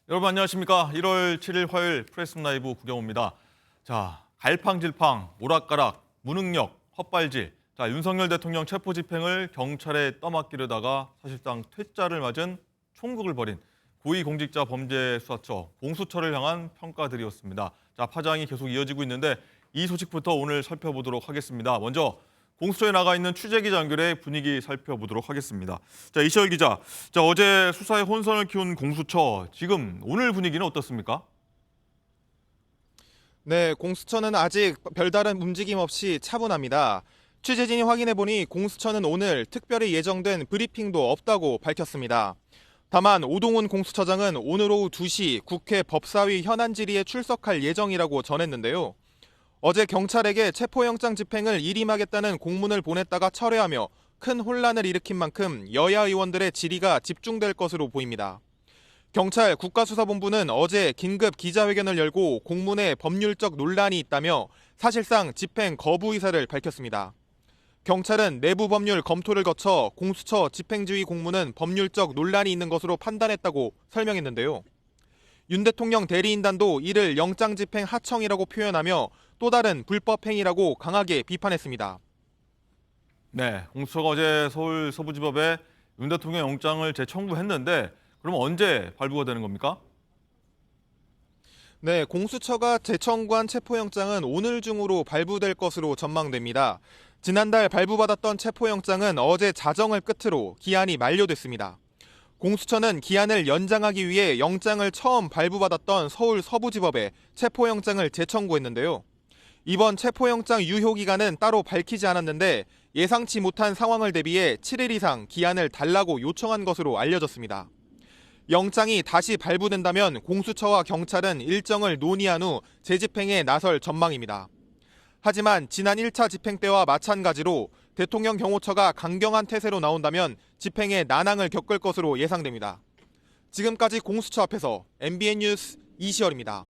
여러분 안녕하십니까? 1월 7일 화요일 프레스 라이브 구경호입니다. 자, 갈팡질팡, 오락가락, 무능력, 헛발질. 자, 윤석열 대통령 체포 집행을 경찰에 떠맡기려다가 사실상 퇴짜를 맞은 총극을 벌인 고위공직자 범죄수사처 공수처를 향한 평가들이었습니다. 자, 파장이 계속 이어지고 있는데 이 소식부터 오늘 살펴보도록 하겠습니다. 먼저 공수처에 나가 있는 취재기자 연결해 분위기 살펴보도록 하겠습니다. 자, 이시열 기자. 자, 어제 수사에 혼선을 키운 공수처. 지금 오늘 분위기는 어떻습니까? 네, 공수처는 아직 별다른 움직임 없이 차분합니다. 취재진이 확인해보니 공수처는 오늘 특별히 예정된 브리핑도 없다고 밝혔습니다. 다만 오동훈 공수처장은 오늘 오후 2시 국회 법사위 현안 질의에 출석할 예정이라고 전했는데요. 어제 경찰에게 체포영장 집행을 일임하겠다는 공문을 보냈다가 철회하며 큰 혼란을 일으킨 만큼 여야 의원들의 질의가 집중될 것으로 보입니다. 경찰 국가수사본부는 어제 긴급 기자회견을 열고 공문에 법률적 논란이 있다며 사실상 집행 거부 의사를 밝혔습니다. 경찰은 내부 법률 검토를 거쳐 공수처 집행지휘 공문은 법률적 논란이 있는 것으로 판단했다고 설명했는데요. 윤 대통령 대리인단도 이를 영장집행 하청이라고 표현하며 또 다른 불법 행위라고 강하게 비판했습니다. 네, 공수처가 어제 서울 서부지법에 윤 대통령 영장을 재청구했는데 그럼 언제 발부가 되는 겁니까? 네, 공수처가 재청구한 체포영장은 오늘 중으로 발부될 것으로 전망됩니다. 지난달 발부받았던 체포영장은 어제 자정을 끝으로 기한이 만료됐습니다. 공수처는 기한을 연장하기 위해 영장을 처음 발부받았던 서울 서부지법에 체포영장을 재청구했는데요. 이번 체포영장 유효기간은 따로 밝히지 않았는데 예상치 못한 상황을 대비해 7일 이상 기한을 달라고 요청한 것으로 알려졌습니다. 영장이 다시 발부된다면 공수처와 경찰은 일정을 논의한 후 재집행에 나설 전망입니다. 하지만 지난 1차 집행 때와 마찬가지로 대통령 경호처가 강경한 태세로 나온다면 집행에 난항을 겪을 것으로 예상됩니다. 지금까지 공수처 앞에서 MBN 뉴스 이시열입니다.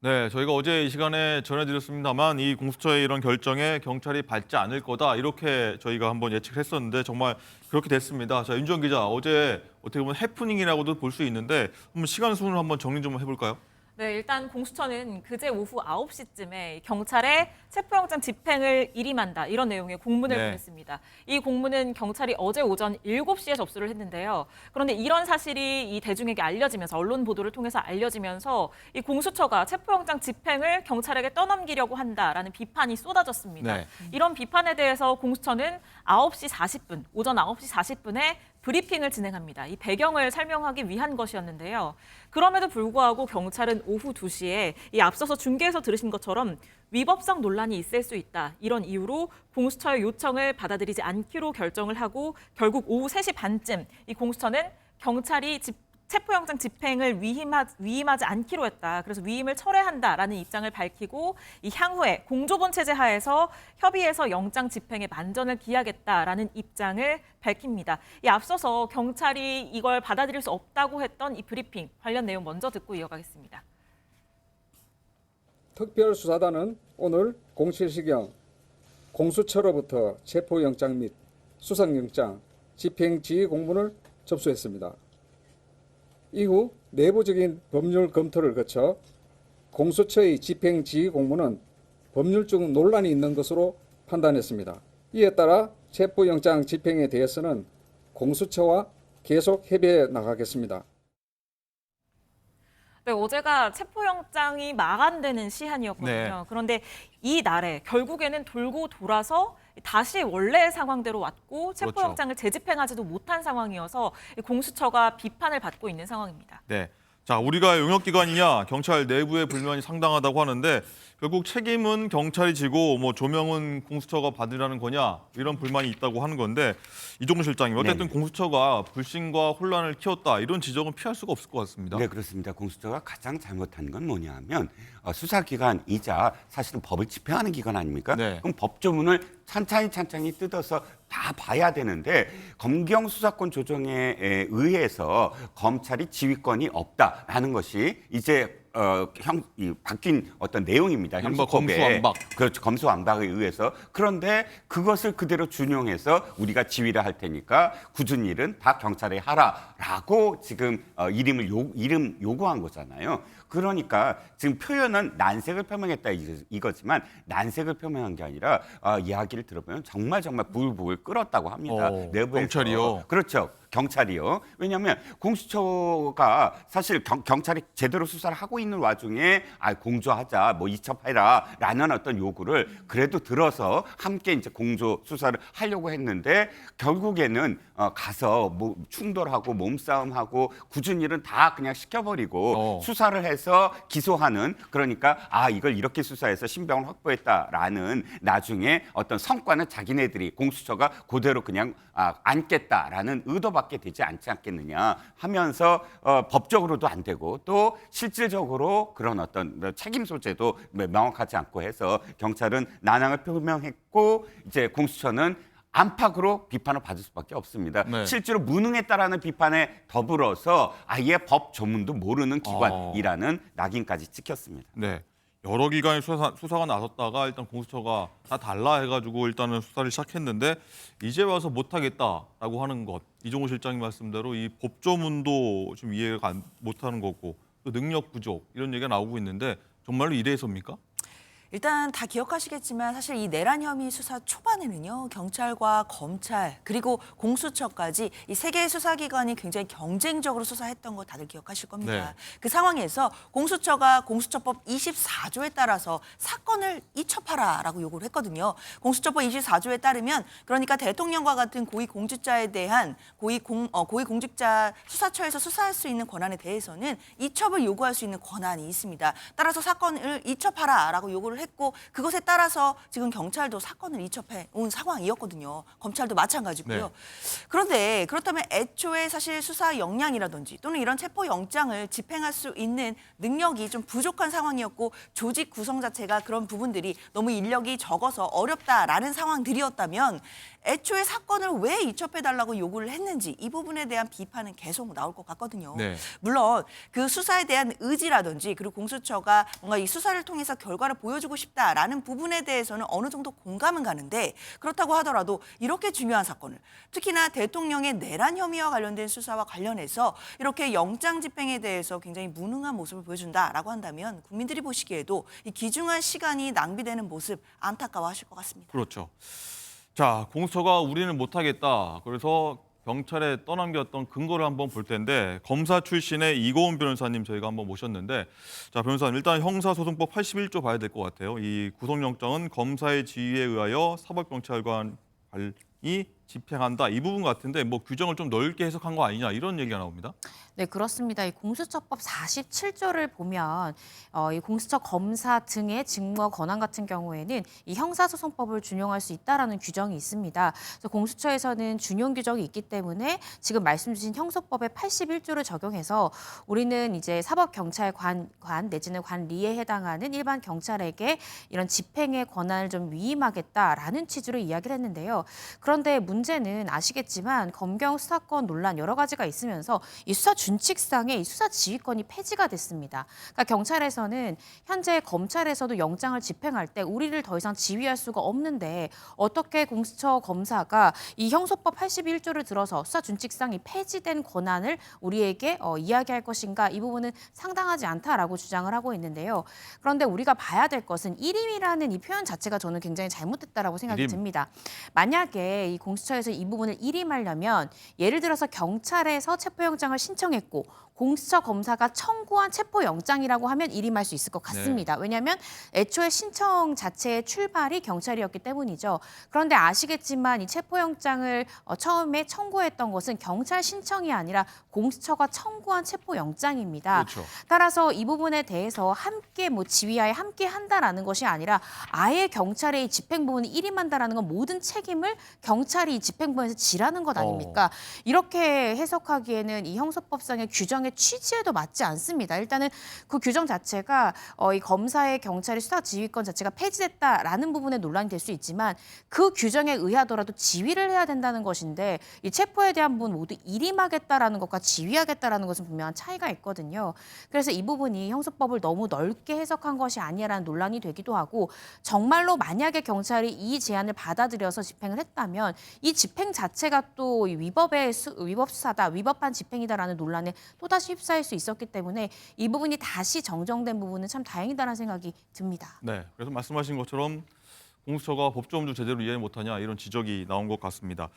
네, 저희가 어제 이 시간에 전해드렸습니다만 이 공수처의 이런 결정에 경찰이 받지 않을 거다 이렇게 저희가 한번 예측했었는데 정말 그렇게 됐습니다. 자, 윤지원 기자, 어제 어떻게 보면 해프닝이라고도 볼 수 있는데 한번 시간 순을 한번 정리 좀 해볼까요? 네, 일단 공수처는 그제 오후 9시쯤에 경찰에 체포영장 집행을 일임한다 이런 내용의 공문을 보냈습니다. 이 공문은 경찰이 어제 오전 7시에 접수를 했는데요. 그런데 이런 사실이 이 대중에게 알려지면서 언론 보도를 통해서 알려지면서 이 공수처가 체포영장 집행을 경찰에게 떠넘기려고 한다라는 비판이 쏟아졌습니다. 네. 이런 비판에 대해서 공수처는 9시 40분, 오전 9시 40분에 브리핑을 진행합니다. 이 배경을 설명하기 위한 것이었는데요. 그럼에도 불구하고 경찰은 오후 2시에 이 앞서서 중계에서 들으신 것처럼 위법성 논란이 있을 수 있다. 이런 이유로 공수처의 요청을 받아들이지 않기로 결정을 하고 결국 오후 3시 반쯤 이 공수처는 경찰이 체포영장 집행을 위임하지 않기로 했다. 그래서 위임을 철회한다라는 입장을 밝히고 이 향후에 공조본 체제 하에서 협의해서 영장 집행에 만전을 기하겠다라는 입장을 밝힙니다. 이 앞서서 경찰이 이걸 받아들일 수 없다고 했던 이 브리핑 관련 내용 먼저 듣고 이어가겠습니다. 특별수사단은 오늘 07시경 공수처로부터 체포영장 및 수상영장 집행지휘 공문을 접수했습니다. 이후 내부적인 법률 검토를 거쳐 공수처의 집행지휘 공문은 법률적 논란이 있는 것으로 판단했습니다. 이에 따라 체포영장 집행에 대해서는 공수처와 계속 협의해 나가겠습니다. 네, 어제가 체포영장이 마감되는 시한이었거든요. 네. 그런데 이 날에 결국에는 돌고 돌아서 다시 원래의 상황대로 왔고 체포영장을 재집행하지도 못한 상황이어서 공수처가 비판을 받고 있는 상황입니다. 네. 자, 우리가 용역기관이냐 경찰 내부의 불만이 상당하다고 하는데 결국 책임은 경찰이 지고 뭐 조명은 공수처가 받으라는 거냐 이런 불만이 있다고 하는 건데 이종근 실장님 어쨌든 공수처가 불신과 혼란을 키웠다 이런 지적은 피할 수가 없을 것 같습니다. 네, 그렇습니다. 공수처가 가장 잘못한 건 뭐냐면 수사기관이자 사실은 법을 집행하는 기관 아닙니까? 네. 그럼 법조문을 찬찬히 뜯어서 다 봐야 되는데 검경 수사권 조정에 의해서 검찰이 지휘권이 없다라는 것이 이제 바뀐 어떤 내용입니다. 이른바 형사법에. 검수완박. 그렇죠. 검수완박에 의해서. 그런데 그것을 그대로 준용해서 우리가 지휘를 할 테니까 굳은 일은 다 경찰에 하라라고 지금 이름 요구한 거잖아요. 그러니까 지금 표현은 난색을 표명했다 이거지만 난색을 표명한 게 아니라 이야기를 들어보면 정말 부글부글 끓었다고 합니다. 내부에서. 경찰이요? 그렇죠. 경찰이요. 왜냐하면 공수처가 사실 경찰이 제대로 수사를 하고 있는 와중에 공조하자, 뭐 이첩해라라는 어떤 요구를 그래도 들어서 함께 이제 공조 수사를 하려고 했는데 결국에는 가서 뭐 충돌하고 몸싸움하고 굳은 일은 다 그냥 시켜버리고 수사를 해서 기소하는 그러니까 이걸 이렇게 수사해서 신병을 확보했다라는 나중에 어떤 성과는 자기네들이 공수처가 그대로 그냥 안겠다라는 의도밖에 되지 않지 않겠느냐 하면서 법적으로도 안 되고 또 실질적으로 그런 어떤 책임 소재도 명확하지 않고 해서 경찰은 난항을 표명했고 이제 공수처는 안팎으로 비판을 받을 수밖에 없습니다. 네. 실제로 무능했다라는 비판에 더불어서 아예 법 조문도 모르는 기관이라는 낙인까지 찍혔습니다. 네. 여러 기관의 수사가 나섰다가 일단 공수처가 다 달라 해가지고 일단은 수사를 시작했는데 이제 와서 못하겠다라고 하는 것. 이종호 실장님 말씀대로 이 법조문도 좀 이해가 못하는 거고 또 능력 부족 이런 얘기가 나오고 있는데 정말로 이래서입니까? 일단 다 기억하시겠지만 사실 이 내란 혐의 수사 초반에는요. 경찰과 검찰 그리고 공수처까지 이 세 개의 수사기관이 굉장히 경쟁적으로 수사했던 거 다들 기억하실 겁니다. 네. 그 상황에서 공수처가 공수처법 24조에 따라서 사건을 이첩하라라고 요구를 했거든요. 공수처법 24조에 따르면 그러니까 대통령과 같은 고위공직자에 대한 고위공직자 수사처에서 수사할 수 있는 권한에 대해서는 이첩을 요구할 수 있는 권한이 있습니다. 따라서 사건을 이첩하라라고 요구를 했고 그것에 따라서 지금 경찰도 사건을 이첩해 온 상황이었거든요. 검찰도 마찬가지고요. 네. 그런데 그렇다면 애초에 사실 수사 역량이라든지 또는 이런 체포 영장을 집행할 수 있는 능력이 좀 부족한 상황이었고 조직 구성 자체가 그런 부분들이 너무 인력이 적어서 어렵다라는 상황들이었다면 애초에 사건을 왜 이첩해달라고 요구를 했는지 이 부분에 대한 비판은 계속 나올 것 같거든요. 네. 물론 그 수사에 대한 의지라든지 그리고 공수처가 뭔가 이 수사를 통해서 결과를 보여주고 싶다라는 부분에 대해서는 어느 정도 공감은 가는데 그렇다고 하더라도 이렇게 중요한 사건을 특히나 대통령의 내란 혐의와 관련된 수사와 관련해서 이렇게 영장 집행에 대해서 굉장히 무능한 모습을 보여준다라고 한다면 국민들이 보시기에도 이 귀중한 시간이 낭비되는 모습 안타까워하실 것 같습니다. 그렇죠. 자, 공수처가 우리는 못하겠다. 그래서 경찰에 떠넘겼던 근거를 한번 볼 텐데 검사 출신의 이고은 변호사님 저희가 한번 모셨는데 자, 변호사님 일단 형사소송법 81조 봐야 될 것 같아요. 이 구속영장은 검사의 지휘에 의하여 사법경찰관이 집행한다. 이 부분 같은데 뭐 규정을 좀 넓게 해석한 거 아니냐 이런 얘기가 나옵니다. 네, 그렇습니다. 이 공수처법 47조를 보면 이 공수처 검사 등의 직무와 권한 같은 경우에는 이 형사소송법을 준용할 수 있다라는 규정이 있습니다. 그래서 공수처에서는 준용 규정이 있기 때문에 지금 말씀 주신 형소법의 81조를 적용해서 우리는 이제 사법경찰관 내지는 관리에 해당하는 일반 경찰에게 이런 집행의 권한을 좀 위임하겠다라는 취지로 이야기를 했는데요. 그런데 문제는 아시겠지만 검경 수사권 논란 여러 가지가 있으면서 이 수사 준칙상의 이 수사 지휘권이 폐지가 됐습니다. 그러니까 경찰에서는 현재 검찰에서도 영장을 집행할 때 우리를 더 이상 지휘할 수가 없는데 어떻게 공수처 검사가 이 형소법 81조를 들어서 수사 준칙상 이 폐지된 권한을 우리에게 이야기할 것인가 이 부분은 상당하지 않다라고 주장을 하고 있는데요. 그런데 우리가 봐야 될 것은 일임이라는 이 표현 자체가 저는 굉장히 잘못됐다라고 생각이 일임. 듭니다. 만약에 이 공수처에서 이 부분을 일임하려면 예를 들어서 경찰에서 체포영장을 신청했고 공수처 검사가 청구한 체포영장이라고 하면 일임할 수 있을 것 같습니다. 왜냐하면 애초에 신청 자체의 출발이 경찰이었기 때문이죠. 그런데 아시겠지만 이 체포영장을 처음에 청구했던 것은 경찰 신청이 아니라 공수처가 청구한 체포영장입니다. 그렇죠. 따라서 이 부분에 대해서 함께 지휘하에 함께 한다라는 것이 아니라 아예 경찰의 이 집행 부분이 일임한다라는 건 모든 책임을 경찰이 이 집행부에서 지라는 것 아닙니까? 이렇게 해석하기에는 이 형사법상의 규정의 취지에도 맞지 않습니다. 일단은 그 규정 자체가 이 검사의 경찰의 수사 지휘권 자체가 폐지됐다라는 부분에 논란이 될 수 있지만 그 규정에 의하더라도 지휘를 해야 된다는 것인데 이 체포에 대한 부분 모두 일임하겠다라는 것과 지휘하겠다라는 것은 분명한 차이가 있거든요. 그래서 이 부분이 형사법을 너무 넓게 해석한 것이 아니라는 논란이 되기도 하고 정말로 만약에 경찰이 이 제안을 받아들여서 집행을 했다면 이 집행 자체가 또 위법 수사다, 위법한 집행이다라는 논란에 또다시 휩싸일 수 있었기 때문에 이 부분이 다시 정정된 부분은 참 다행이다라는 생각이 듭니다. 네, 그래서 말씀하신 것처럼 공수처가 법조문도 제대로 이해 못하냐 이런 지적이 나온 것 같습니다.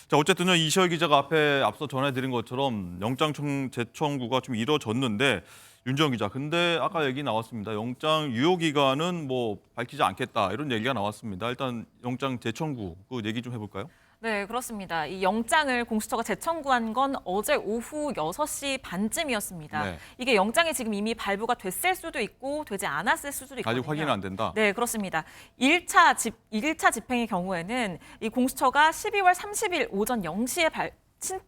자, 어쨌든요 이시영 기자가 앞서 전해드린 것처럼 영장 재청구가 좀 이뤄졌는데 윤지영 기자, 근데 아까 얘기 나왔습니다. 영장 유효 기간은 뭐 밝히지 않겠다 이런 얘기가 나왔습니다. 일단 영장 재청구 그 얘기 좀 해볼까요? 네, 그렇습니다. 이 영장을 공수처가 재청구한 건 어제 오후 6시 반쯤이었습니다. 네. 이게 영장이 지금 이미 발부가 됐을 수도 있고 되지 않았을 수도 있거든요. 아직 확인은 안 된다. 네, 그렇습니다. 1차 집행의 경우에는 이 공수처가 12월 30일 오전 0시에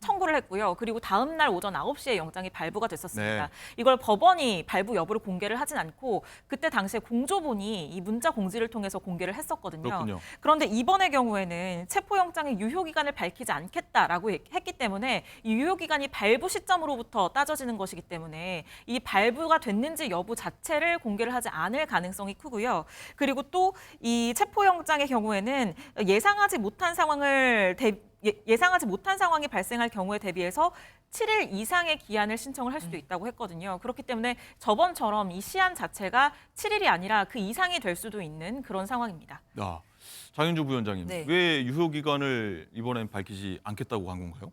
청구를 했고요. 그리고 다음 날 오전 9시에 영장이 발부가 됐었습니다. 네. 이걸 법원이 발부 여부를 공개를 하진 않고 그때 당시에 공조본이 이 문자 공지를 통해서 공개를 했었거든요. 그렇군요. 그런데 이번의 경우에는 체포영장의 유효기간을 밝히지 않겠다라고 했기 때문에 이 유효기간이 발부 시점으로부터 따져지는 것이기 때문에 이 발부가 됐는지 여부 자체를 공개를 하지 않을 가능성이 크고요. 그리고 또 이 체포영장의 경우에는 예상하지 못한 상황이 발생할 경우에 대비해서 7일 이상의 기한을 신청을 할 수도 있다고 했거든요. 그렇기 때문에 저번처럼 이 시한 자체가 7일이 아니라 그 이상이 될 수도 있는 그런 상황입니다. 야, 장윤주 부위원장님, 네. 왜 유효 기간을 이번엔 밝히지 않겠다고 한 건가요?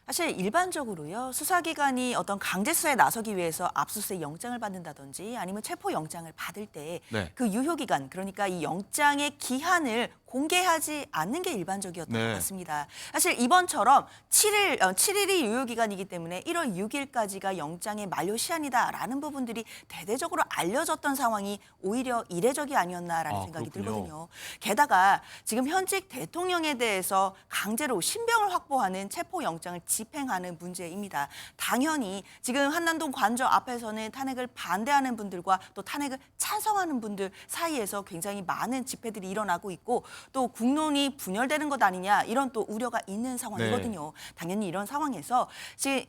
사실 일반적으로요, 수사기관이 어떤 강제 수사에 나서기 위해서 압수수색 영장을 받는다든지 아니면 체포 영장을 받을 때 네. 그 유효기간, 그러니까 이 영장의 기한을 공개하지 않는 게 일반적이었던 네. 것 같습니다. 사실 이번처럼 7일이 유효기간이기 때문에 1월 6일까지가 영장의 만료 시한이다라는 부분들이 대대적으로 알려졌던 상황이 오히려 이례적이 아니었나라는 생각이 그렇군요. 들거든요. 게다가 지금 현직 대통령에 대해서 강제로 신병을 확보하는 체포 영장을 집행하는 문제입니다. 당연히 지금 한남동 관저 앞에서는 탄핵을 반대하는 분들과 또 탄핵을 찬성하는 분들 사이에서 굉장히 많은 집회들이 일어나고 있고 또 국론이 분열되는 것 아니냐 이런 또 우려가 있는 상황이거든요. 당연히 이런 상황에서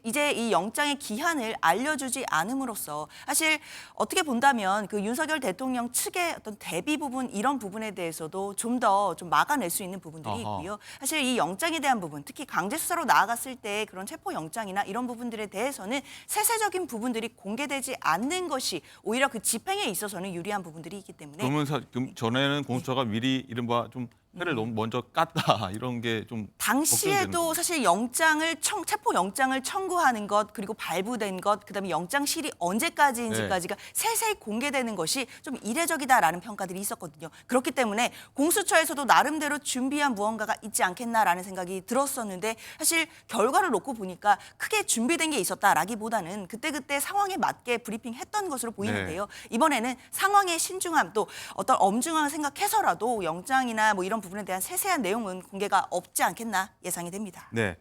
이제 이 영장의 기한을 알려주지 않음으로써 사실 어떻게 본다면 그 윤석열 대통령 측의 어떤 대비 부분 이런 부분에 대해서도 좀 더 막아낼 수 있는 부분들이 있고요. 사실 이 영장에 대한 부분, 특히 강제 수사로 나아갔을 때 그런 체포 영장이나 이런 부분들에 대해서는 세세적인 부분들이 공개되지 않는 것이 오히려 그 집행에 있어서는 유리한 부분들이 있기 때문에 그러면 전에는 공수처가 미리 이른바 좀 회를 너무 먼저 깠다 이런 게 좀 당시에도 사실 체포 영장을 청구하는 것 그리고 발부된 것 그다음에 영장실이 언제까지인지까지가 세세히 공개되는 것이 좀 이례적이다라는 평가들이 있었거든요. 그렇기 때문에 공수처에서도 나름대로 준비한 무언가가 있지 않겠나라는 생각이 들었었는데 사실 결과를 놓고 보니까 크게 준비된 게 있었다라기보다는 그때그때 상황에 맞게 브리핑했던 것으로 보이는데요. 이번에는 상황의 신중함 또 어떤 엄중함을 생각해서라도 영장이나 뭐 이런 부분에 대한 세세한 내용은 공개가 없지 않겠나 예상이 됩니다. 네.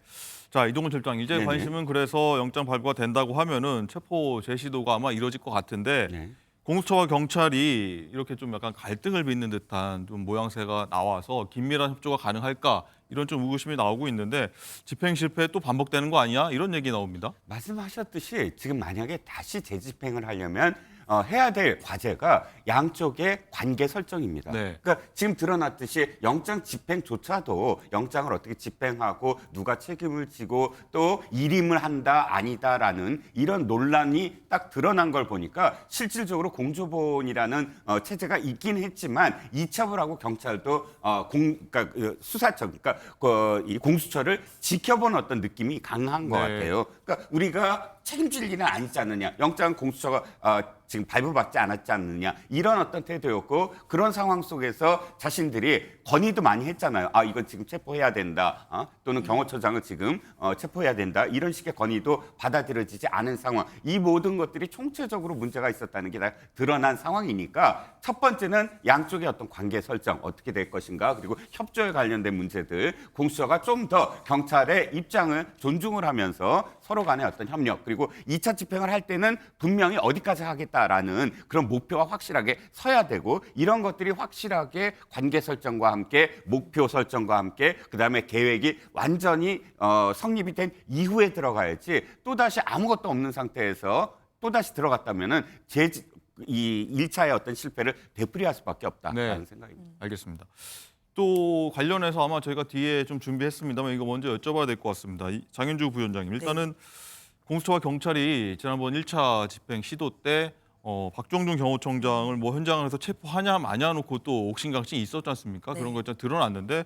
자, 이동훈 실장, 이제 네네. 관심은 그래서 영장 발부가 된다고 하면은 체포 제시도가 아마 이뤄질 것 같은데 네. 공수처와 경찰이 이렇게 좀 약간 갈등을 빚는 듯한 좀 모양새가 나와서 긴밀한 협조가 가능할까 이런 좀 의구심이 나오고 있는데 집행 실패 또 반복되는 거 아니야? 이런 얘기 나옵니다. 말씀하셨듯이 지금 만약에 다시 재집행을 하려면 해야 될 과제가 양쪽의 관계 설정입니다. 네. 그러니까 지금 드러났듯이 영장 집행조차도 영장을 어떻게 집행하고 누가 책임을 지고 또 일임을 한다 아니다라는 이런 논란이 딱 드러난 걸 보니까 실질적으로 공조본이라는 체제가 있긴 했지만 이첩을 경찰도 그러니까 수사처 그러니까 이 공수처를 지켜보는 어떤 느낌이 강한 것 네. 같아요. 그러니까 우리가 책임질 일은 아니지 않느냐. 영장 공수처가 지금 발부받지 않았지 않느냐. 이런 어떤 태도였고 그런 상황 속에서 자신들이 건의도 많이 했잖아요. 아, 이건 지금 체포해야 된다. 또는 경호처장을 지금 체포해야 된다. 이런 식의 건의도 받아들여지지 않은 상황. 이 모든 것들이 총체적으로 문제가 있었다는 게 다 드러난 상황이니까 첫 번째는 양쪽의 어떤 관계 설정 어떻게 될 것인가, 그리고 협조에 관련된 문제들, 공수처가 좀 더 경찰의 입장을 존중을 하면서 서로 간의 어떤 협력, 그리고 2차 집행을 할 때는 분명히 어디까지 하겠다라는 그런 목표가 확실하게 서야 되고, 이런 것들이 확실하게 관계 설정과 함께 목표 설정과 함께 그다음에 계획이 완전히 성립이 된 이후에 들어가야지, 또다시 아무것도 없는 상태에서 또다시 들어갔다면은 이 1차의 어떤 실패를 되풀이할 수밖에 없다라는 생각입니다. 알겠습니다. 또 관련해서 아마 저희가 뒤에 좀 준비했습니다만 이거 먼저 여쭤봐야 될 것 같습니다. 장윤주 부위원장님, 일단은 공수처와 경찰이 지난번 1차 집행 시도 때 박종준 경호청장을 뭐 현장에서 체포하냐 마냐 놓고 또 옥신각신이 있었지 않습니까? 네. 그런 거 일단 드러났는데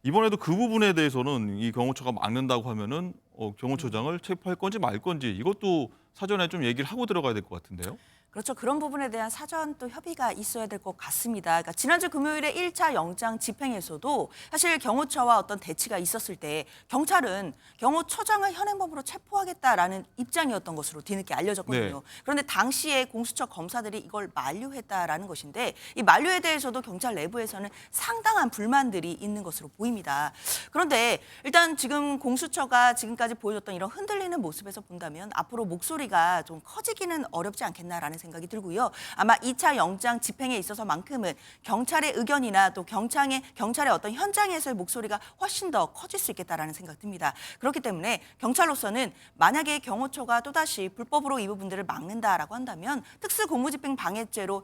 이번에도 그 부분에 대해서는 이 경호처가 막는다고 하면은 경호처장을 체포할 건지 말 건지 이것도 사전에 좀 얘기를 하고 들어가야 될 것 같은데요. 그렇죠. 그런 부분에 대한 사전 또 협의가 있어야 될 것 같습니다. 그러니까 지난주 금요일에 1차 영장 집행에서도 사실 경호처와 어떤 대치가 있었을 때 경찰은 경호처장을 현행법으로 체포하겠다라는 입장이었던 것으로 뒤늦게 알려졌거든요. 네. 그런데 당시에 공수처 검사들이 이걸 만류했다라는 것인데, 이 만류에 대해서도 경찰 내부에서는 상당한 불만들이 있는 것으로 보입니다. 그런데 일단 지금 공수처가 지금까지 보여줬던 이런 흔들리는 모습에서 본다면 앞으로 목소리가 좀 커지기는 어렵지 않겠나라는 생각이 들고요. 아마 2차 영장 집행에 있어서만큼은 경찰의 의견이나 또 경찰의 어떤 현장에서의 목소리가 훨씬 더 커질 수 있겠다라는 생각이 듭니다. 그렇기 때문에 경찰로서는 만약에 경호처가 또다시 불법으로 이 부분들을 막는다라고 한다면 특수공무집행 방해죄로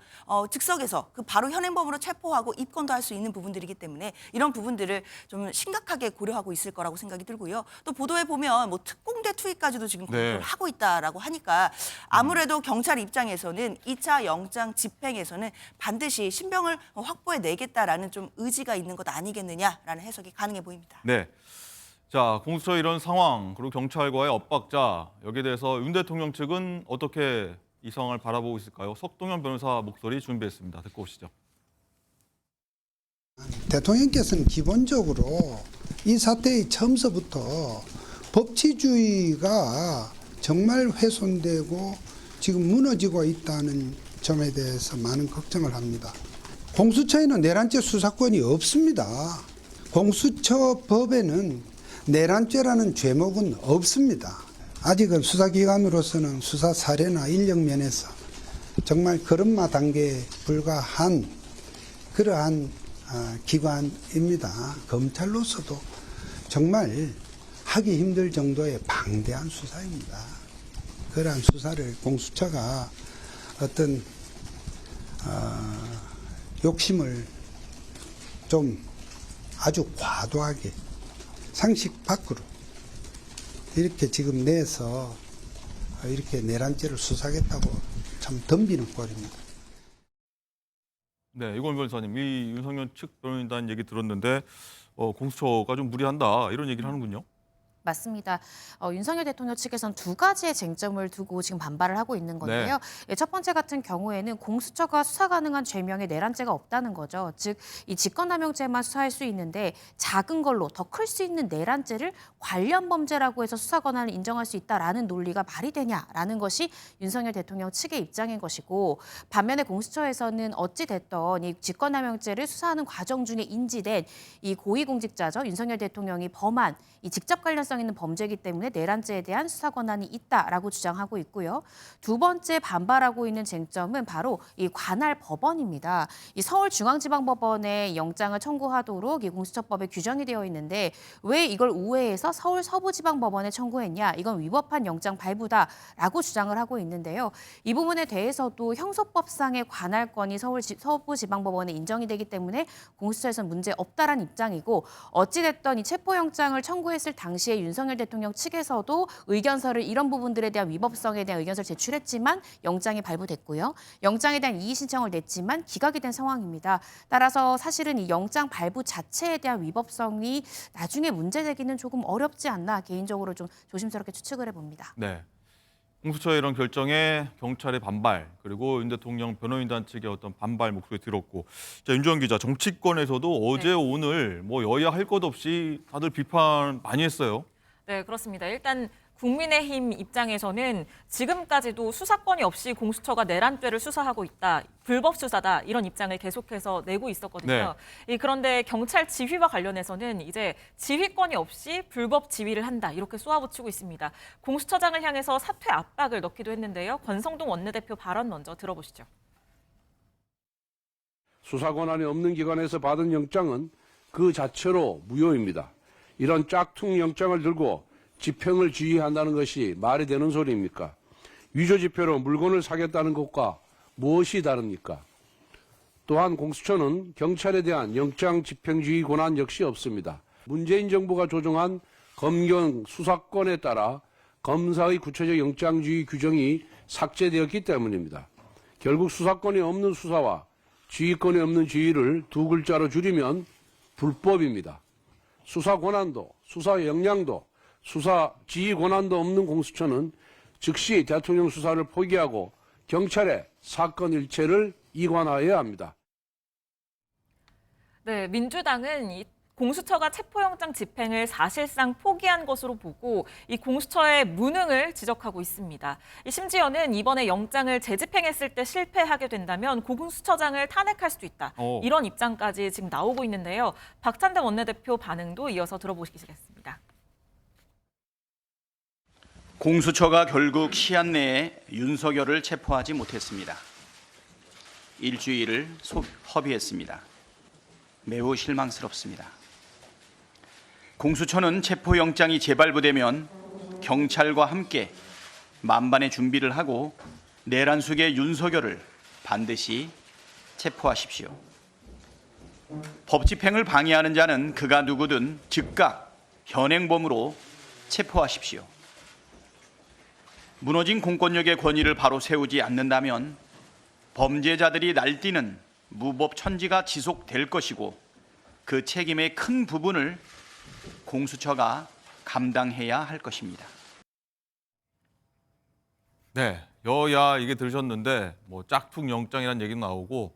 즉석에서 그 바로 현행범으로 체포하고 입건도 할 수 있는 부분들이기 때문에 이런 부분들을 좀 심각하게 고려하고 있을 거라고 생각이 들고요. 또 보도에 보면 뭐 특공대 투입까지도 지금 검토를 하고 있다라고 하니까 아무래도 경찰 입장에서는 2차 영장 집행에서는 반드시 신병을 확보해 내겠다라는 좀 의지가 있는 것 아니겠느냐라는 해석이 가능해 보입니다. 네. 자, 공수처 이런 상황 그리고 경찰과의 엇박자 여기에 대해서 윤 대통령 측은 어떻게 이 상황을 바라보고 있을까요? 석동현 변호사 목소리 준비했습니다. 듣고 오시죠. 대통령께서는 기본적으로 이 사태의 처음서부터 법치주의가 정말 훼손되고 지금 무너지고 있다는 점에 대해서 많은 걱정을 합니다. 공수처에는 내란죄 수사권이 없습니다. 공수처법에는 내란죄라는 죄목은 없습니다. 아직은 수사기관으로서는 수사 사례나 인력 면에서 정말 걸음마 단계에 불과한 그러한 기관입니다. 검찰로서도 정말 하기 힘들 정도의 방대한 수사입니다. 그러한 수사를 공수처가 어떤 욕심을 좀 아주 과도하게 상식 밖으로 이렇게 지금 내서 이렇게 내란죄를 수사하겠다고 참 덤비는 꼴입니다. 네, 이건 변호사님, 이 윤석열 측 변호인단 얘기 들었는데 공수처가 좀 무리한다 이런 얘기를 하는군요. 맞습니다. 윤석열 대통령 측에서는 두 가지의 쟁점을 두고 지금 반발을 하고 있는 건데요. 첫 번째 같은 경우에는 공수처가 수사 가능한 죄명에 내란죄가 없다는 거죠. 즉, 이 직권남용죄만 수사할 수 있는데 작은 걸로 더 클 수 있는 내란죄를 관련 범죄라고 해서 수사 권한을 인정할 수 있다라는 논리가 말이 되냐라는 것이 윤석열 대통령 측의 입장인 것이고, 반면에 공수처에서는 어찌 됐던 이 직권남용죄를 수사하는 과정 중에 인지된 이 고위공직자죠. 윤석열 대통령이 범한 이 직접 관련성 있는 범죄이기 때문에 내란죄에 대한 수사 권한이 있다라고 주장하고 있고요. 두 번째 반발하고 있는 쟁점은 바로 이 관할 법원입니다. 이 서울중앙지방법원에 영장을 청구하도록 이 공수처법에 규정이 되어 있는데 왜 이걸 우회해서 서울 서부지방법원에 청구했냐? 이건 위법한 영장 발부다라고 주장을 하고 있는데요. 이 부분에 대해서도 형소법상의 관할권이 서울 서부지방법원에 인정이 되기 때문에 공수처에서는 문제 없다라는 입장이고, 어찌됐든 이 체포영장을 청구했을 당시에 윤석열 대통령 측에서도 의견서를 이런 부분들에 대한 위법성에 대한 의견서를 제출했지만 영장이 발부됐고요. 영장에 대한 이의 신청을 냈지만 기각이 된 상황입니다. 따라서 사실은 이 영장 발부 자체에 대한 위법성이 나중에 문제되기는 조금 어렵지 않나 개인적으로 좀 조심스럽게 추측을 해봅니다. 네. 공수처의 이런 결정에 경찰의 반발, 그리고 윤 대통령 변호인단 측의 어떤 반발 목소리 들었고, 자, 윤주원 기자, 정치권에서도 어제 오늘 뭐 여야 할 것 없이 다들 비판 많이 했어요. 네, 그렇습니다. 일단 국민의힘 입장에서는 지금까지도 수사권이 없이 공수처가 내란죄를 수사하고 있다, 불법 수사다 이런 입장을 계속해서 내고 있었거든요. 그런데 경찰 지휘와 관련해서는 이제 지휘권이 없이 불법 지휘를 한다 이렇게 쏘아붙이고 있습니다. 공수처장을 향해서 사퇴 압박을 넣기도 했는데요. 권성동 원내대표 발언 먼저 들어보시죠. 수사 권한이 없는 기관에서 받은 영장은 그 자체로 무효입니다. 이런 짝퉁 영장을 들고 집행을 지휘한다는 것이 말이 되는 소리입니까? 위조 지표로 물건을 사겠다는 것과 무엇이 다릅니까? 또한 공수처는 경찰에 대한 영장 집행 지휘 권한 역시 없습니다. 문재인 정부가 조정한 검경 수사권에 따라 검사의 구체적 영장 지휘 규정이 삭제되었기 때문입니다. 결국 수사권이 없는 수사와 지휘권이 없는 지휘를 두 글자로 줄이면 불법입니다. 수사 권한도, 수사 역량도, 수사 지휘 권한도 없는 공수처는 즉시 대통령 수사를 포기하고 경찰에 사건 일체를 이관하여야 합니다. 네, 민주당은 이 공수처가 체포영장 집행을 사실상 포기한 것으로 보고 이 공수처의 무능을 지적하고 있습니다. 심지어는 이번에 영장을 재집행했을 때 실패하게 된다면 공수처장을 탄핵할 수도 있다. 이런 입장까지 지금 나오고 있는데요. 박찬대 원내대표 반응도 이어서 들어보시겠습니다. 공수처가 결국 시한 내에 윤석열을 체포하지 못했습니다. 일주일을 허비했습니다. 매우 실망스럽습니다. 공수처는 체포영장이 재발부되면 경찰과 함께 만반의 준비를 하고 내란 속의 윤석열을 반드시 체포하십시오. 법 집행을 방해하는 자는 그가 누구든 즉각 현행범으로 체포하십시오. 무너진 공권력의 권위를 바로 세우지 않는다면 범죄자들이 날뛰는 무법천지가 지속될 것이고 그 책임의 큰 부분을 공수처가 감당해야 할 것입니다. 네, 여야 이게 들으셨는데 뭐 짝퉁 영장이라는 얘기도 나오고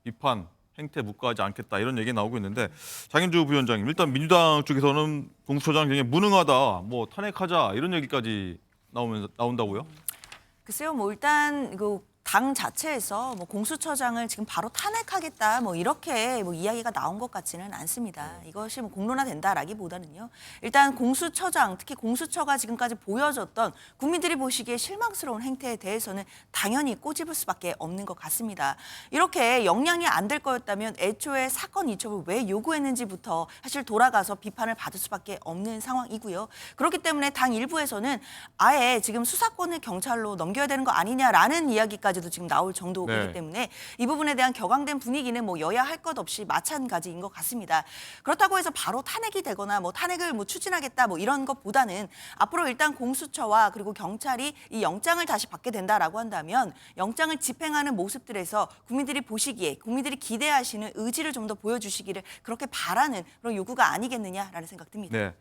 비판, 행태 묵과하지 않겠다 이런 얘기 나오고 있는데 장윤주 부위원장님, 일단 민주당 쪽에서는 공수처장 굉장히 무능하다, 뭐 탄핵하자 이런 얘기까지 나온다고요? 글쎄요, 뭐 일단 당 자체에서 뭐 공수처장을 지금 바로 탄핵하겠다 뭐 이렇게 뭐 이야기가 나온 것 같지는 않습니다. 이것이 뭐 공론화된다라기보다는요. 일단 공수처장, 특히 공수처가 지금까지 보여줬던 국민들이 보시기에 실망스러운 행태에 대해서는 당연히 꼬집을 수밖에 없는 것 같습니다. 이렇게 역량이 안 될 거였다면 애초에 사건 이첩을 왜 요구했는지부터 사실 돌아가서 비판을 받을 수밖에 없는 상황이고요. 그렇기 때문에 당 일부에서는 아예 지금 수사권을 경찰로 넘겨야 되는 거 아니냐라는 이야기까지 도 지금 나올 정도이기 때문에 이 부분에 대한 격앙된 분위기는 뭐 여야 할 것 없이 마찬가지인 것 같습니다. 그렇다고 해서 바로 탄핵이 되거나 뭐 탄핵을 뭐 추진하겠다 뭐 이런 것보다는 앞으로 일단 공수처와 그리고 경찰이 이 영장을 다시 받게 된다라고 한다면 영장을 집행하는 모습들에서 국민들이 보시기에 국민들이 기대하시는 의지를 좀 더 보여주시기를 그렇게 바라는 그런 요구가 아니겠느냐라는 생각 듭니다. 네.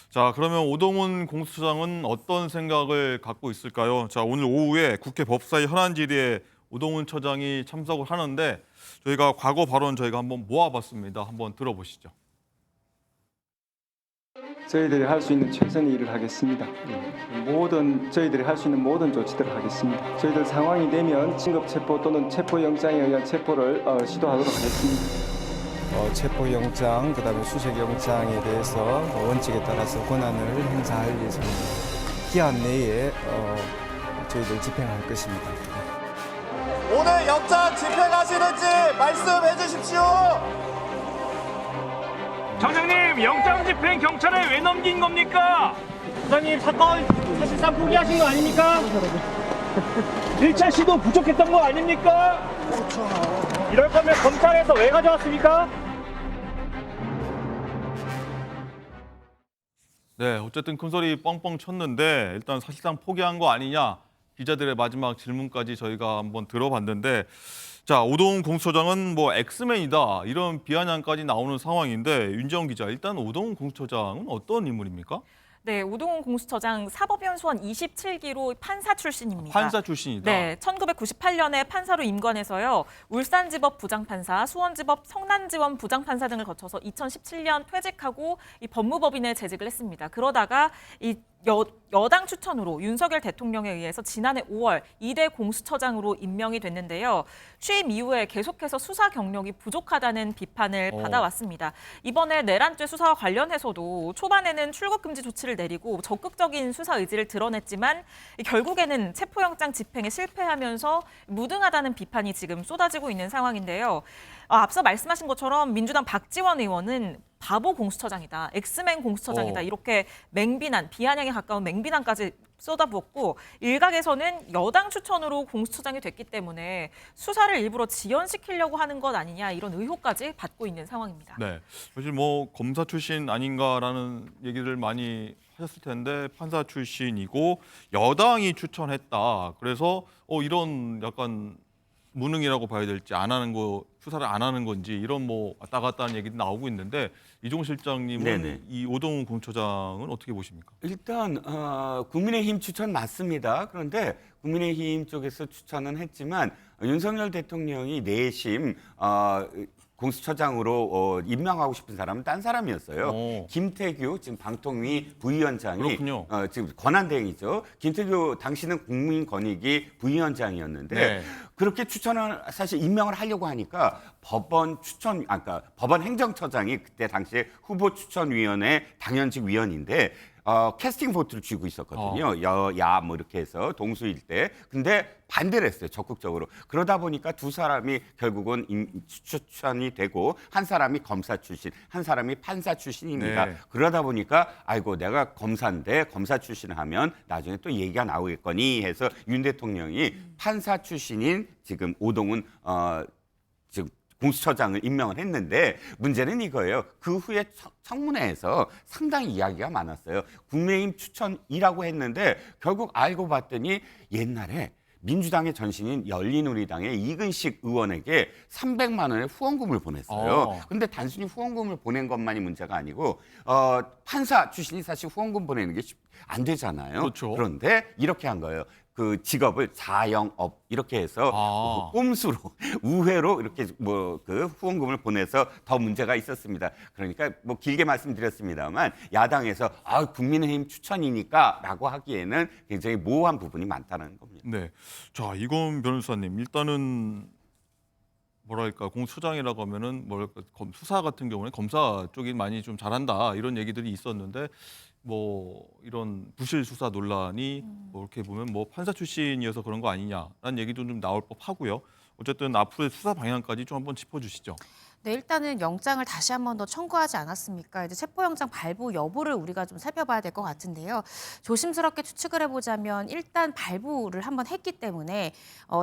자, 그러면 오동훈 공수처장은 어떤 생각을 갖고 있을까요? 자, 오늘 오후에 국회 법사위 현안 질의에 오동훈 처장이 참석을 하는데 저희가 과거 발언 한번 모아봤습니다. 한번 들어보시죠. 저희들이 할 수 있는 최선의 일을 하겠습니다. 저희들이 할 수 있는 모든 조치들을 하겠습니다. 저희들 상황이 되면 긴급 체포 또는 체포영장에 의한 체포를 시도하도록 하겠습니다. 체포영장, 그다음에 수색영장에 대해서 원칙에 따라서 권한을 행사할 예정입니다. 기한 내에 저희들 집행할 것입니다. 오늘 영장 집행하시는지 말씀해 주십시오. 청장님, 영장 집행 경찰에 왜 넘긴 겁니까? 부장님, 사건 사실상 포기하신 거 아닙니까? 1차 시도 부족했던 거 아닙니까? 그렇죠. 이럴 거면 검찰에서 왜 가져왔습니까? 네, 어쨌든 큰 소리 뻥뻥 쳤는데 일단 사실상 포기한 거 아니냐, 기자들의 마지막 질문까지 저희가 한번 들어봤는데, 자, 오동훈 공수처장은 뭐 엑스맨이다 이런 비아냥까지 나오는 상황인데, 윤지영 기자, 일단 오동훈 공수처장은 어떤 인물입니까? 네, 오동훈 공수처장 사법연수원 27기로 판사 출신입니다. 판사 출신이다. 네, 1998년에 판사로 임관해서요. 울산지법 부장판사, 수원지법 성난지원 부장판사 등을 거쳐서 2017년 퇴직하고 이 법무법인에 재직을 했습니다. 그러다가 이 여당 추천으로 윤석열 대통령에 의해서 지난해 5월 2대 공수처장으로 임명이 됐는데요. 취임 이후에 계속해서 수사 경력이 부족하다는 비판을 받아왔습니다. 이번에 내란죄 수사와 관련해서도 초반에는 출국 금지 조치를 내리고 적극적인 수사 의지를 드러냈지만 결국에는 체포영장 집행에 실패하면서 무능하다는 비판이 지금 쏟아지고 있는 상황인데요. 앞서 말씀하신 것처럼 민주당 박지원 의원은 바보 공수처장이다, 엑스맨 공수처장이다 이렇게 맹비난, 비아냥에 가까운 맹비난까지 쏟아부었고 일각에서는 여당 추천으로 공수처장이 됐기 때문에 수사를 일부러 지연시키려고 하는 것 아니냐 이런 의혹까지 받고 있는 상황입니다. 네, 사실 뭐 검사 출신 아닌가라는 얘기를 많이 하셨을 텐데 판사 출신이고 여당이 추천했다. 그래서 이런 약간 무능이라고 봐야 될지 안 하는 거 수사를 안 하는 건지 이런 뭐 왔다 갔다 하는 얘기도 나오고 있는데 이종호 실장님은 네네. 이 오동훈 공수처장은 어떻게 보십니까? 일단 국민의힘 추천 맞습니다. 그런데 국민의힘 쪽에서 추천은 했지만 윤석열 대통령이 내심 공수처장으로 임명하고 싶은 사람은 딴 사람이었어요. 김태규 지금 방통위 부위원장이 그렇군요. 지금 권한대행이죠. 김태규 당시는 국민권익위 부위원장이었는데 네. 그렇게 추천을 사실 임명을 하려고 하니까 법원 행정처장이 그때 당시에 후보 추천위원회 당연직 위원인데 캐스팅 보트를 쥐고 있었거든요. 여야 뭐 이렇게 해서 동수일 때. 근데 반대를 했어요. 적극적으로. 그러다 보니까 두 사람이 결국은 추천이 되고 한 사람이 검사 출신, 한 사람이 판사 출신입니다. 네. 그러다 보니까 아이고 내가 검사인데 검사 출신 하면 나중에 또 얘기가 나오겠거니 해서 윤 대통령이 판사 출신인 지금 오동훈 지금 공수처장을 임명을 했는데 문제는 이거예요. 그 후에 청문회에서 상당히 이야기가 많았어요. 국민의힘 추천이라고 했는데 결국 알고 봤더니 옛날에 민주당의 전신인 열린우리당의 이근식 의원에게 300만 원의 후원금을 보냈어요. 그런데 단순히 후원금을 보낸 것만이 문제가 아니고 판사 출신이 사실 후원금 보내는 게 안 되잖아요. 그렇죠. 그런데 이렇게 한 거예요. 그 직업을 자영업 이렇게 해서 꼼수로 우회로 이렇게 뭐 그 후원금을 보내서 더 문제가 있었습니다. 그러니까 뭐 길게 말씀드렸습니다만 야당에서 국민의힘 추천이니까라고 하기에는 굉장히 모호한 부분이 많다는 겁니다. 네, 자 이건 변호사님 일단은 뭐랄까 공수처장이라고 하면은 뭐랄까 수사 같은 경우는 검사 쪽이 많이 좀 잘한다 이런 얘기들이 있었는데 뭐 이런 부실 수사 논란이 뭐 이렇게 보면 뭐 판사 출신이어서 그런 거 아니냐라는 얘기도 좀 나올 법하고요. 어쨌든 앞으로의 수사 방향까지 좀 한번 짚어주시죠. 네, 일단은 영장을 다시 한 번 더 청구하지 않았습니까? 이제 체포영장 발부 여부를 우리가 좀 살펴봐야 될 것 같은데요. 조심스럽게 추측을 해보자면 일단 발부를 한번 했기 때문에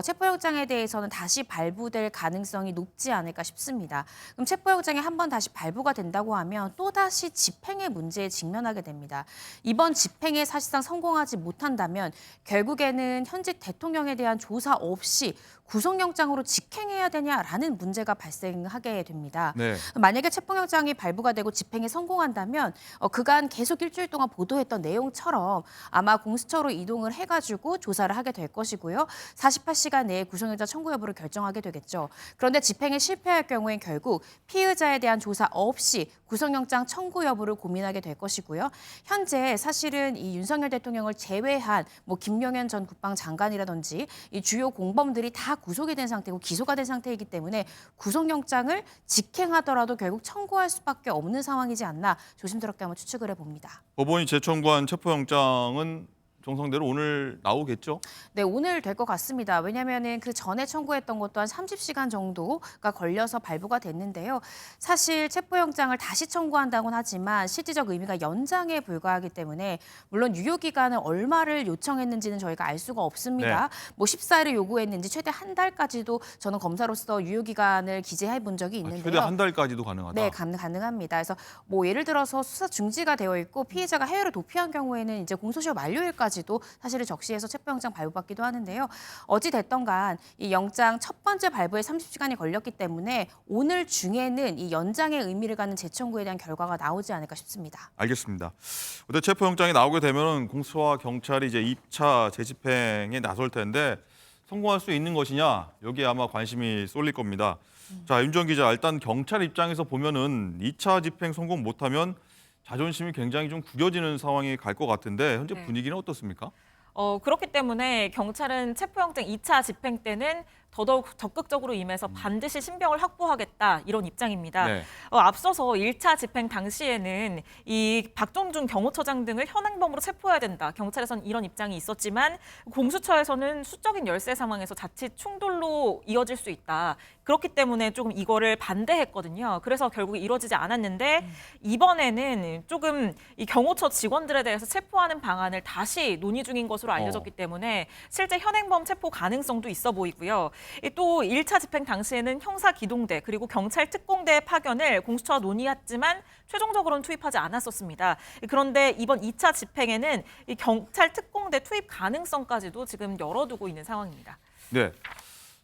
체포영장에 대해서는 다시 발부될 가능성이 높지 않을까 싶습니다. 그럼 체포영장이 한 번 다시 발부가 된다고 하면 또다시 집행의 문제에 직면하게 됩니다. 이번 집행에 사실상 성공하지 못한다면 결국에는 현직 대통령에 대한 조사 없이 구속영장으로 직행해야 되냐라는 문제가 발생하게 됩니다. 네. 만약에 체포영장이 발부가 되고 집행에 성공한다면 그간 계속 일주일 동안 보도했던 내용처럼 아마 공수처로 이동을 해가지고 조사를 하게 될 것이고요. 48시간 내에 구속영장 청구 여부를 결정하게 되겠죠. 그런데 집행에 실패할 경우엔 결국 피의자에 대한 조사 없이 구속영장 청구 여부를 고민하게 될 것이고요. 현재 사실은 이 윤석열 대통령을 제외한 뭐 김용현 전 국방장관이라든지 이 주요 공범들이 다 구속이 된 상태고 기소가 된 상태이기 때문에 구속영장을 직행하더라도 결국 청구할 수밖에 없는 상황이지 않나 조심스럽게 한번 추측을 해봅니다. 법원이 재청구한 체포영장은 정상대로 오늘 나오겠죠? 네, 오늘 될 것 같습니다. 왜냐하면 그 전에 청구했던 것도 한 30시간 정도가 걸려서 발부가 됐는데요. 사실 체포영장을 다시 청구한다고는 하지만 실질적 의미가 연장에 불과하기 때문에 물론 유효기간을 얼마를 요청했는지는 저희가 알 수가 없습니다. 뭐 14일을 요구했는지 최대 한 달까지도 저는 검사로서 유효기간을 기재해 본 적이 있는데요. 최대 한 달까지도 가능하다? 네, 가능합니다. 그래서 뭐 예를 들어서 수사 중지가 되어 있고 피의자가 해외로 도피한 경우에는 이제 공소시효 만료일까지 오늘까지도 사실을 적시해서 체포영장 발부받기도 하는데요. 어찌 됐던 간 이 영장 첫 번째 발부에 30시간이 걸렸기 때문에 오늘 중에는 이 연장의 의미를 갖는 재청구에 대한 결과가 나오지 않을까 싶습니다. 알겠습니다. 근데 체포영장이 나오게 되면 공수처와 경찰이 이제 2차 재집행에 나설 텐데 성공할 수 있는 것이냐 여기에 아마 관심이 쏠릴 겁니다. 자, 윤정 기자, 일단 경찰 입장에서 보면은 2차 집행 성공 못하면 자존심이 굉장히 좀 구겨지는 상황이 갈 것 같은데 현재 분위기는 어떻습니까? 그렇기 때문에 경찰은 체포영장 2차 집행 때는 더더욱 적극적으로 임해서 반드시 신병을 확보하겠다 이런 입장입니다. 네. 앞서서 1차 집행 당시에는 이 박종준 경호처장 등을 현행범으로 체포해야 된다. 경찰에서는 이런 입장이 있었지만 공수처에서는 수적인 열세 상황에서 자칫 충돌로 이어질 수 있다. 그렇기 때문에 조금 이거를 반대했거든요. 그래서 결국 이루어지지 않았는데 이번에는 조금 이 경호처 직원들에 대해서 체포하는 방안을 다시 논의 중인 것으로 알려졌기 때문에 실제 현행범 체포 가능성도 있어 보이고요. 또 1차 집행 당시에는 형사기동대 그리고 경찰 특공대 파견을 공수처와 논의했지만 최종적으로는 투입하지 않았었습니다. 그런데 이번 2차 집행에는 이 경찰 특공대 투입 가능성까지도 지금 열어두고 있는 상황입니다. 네,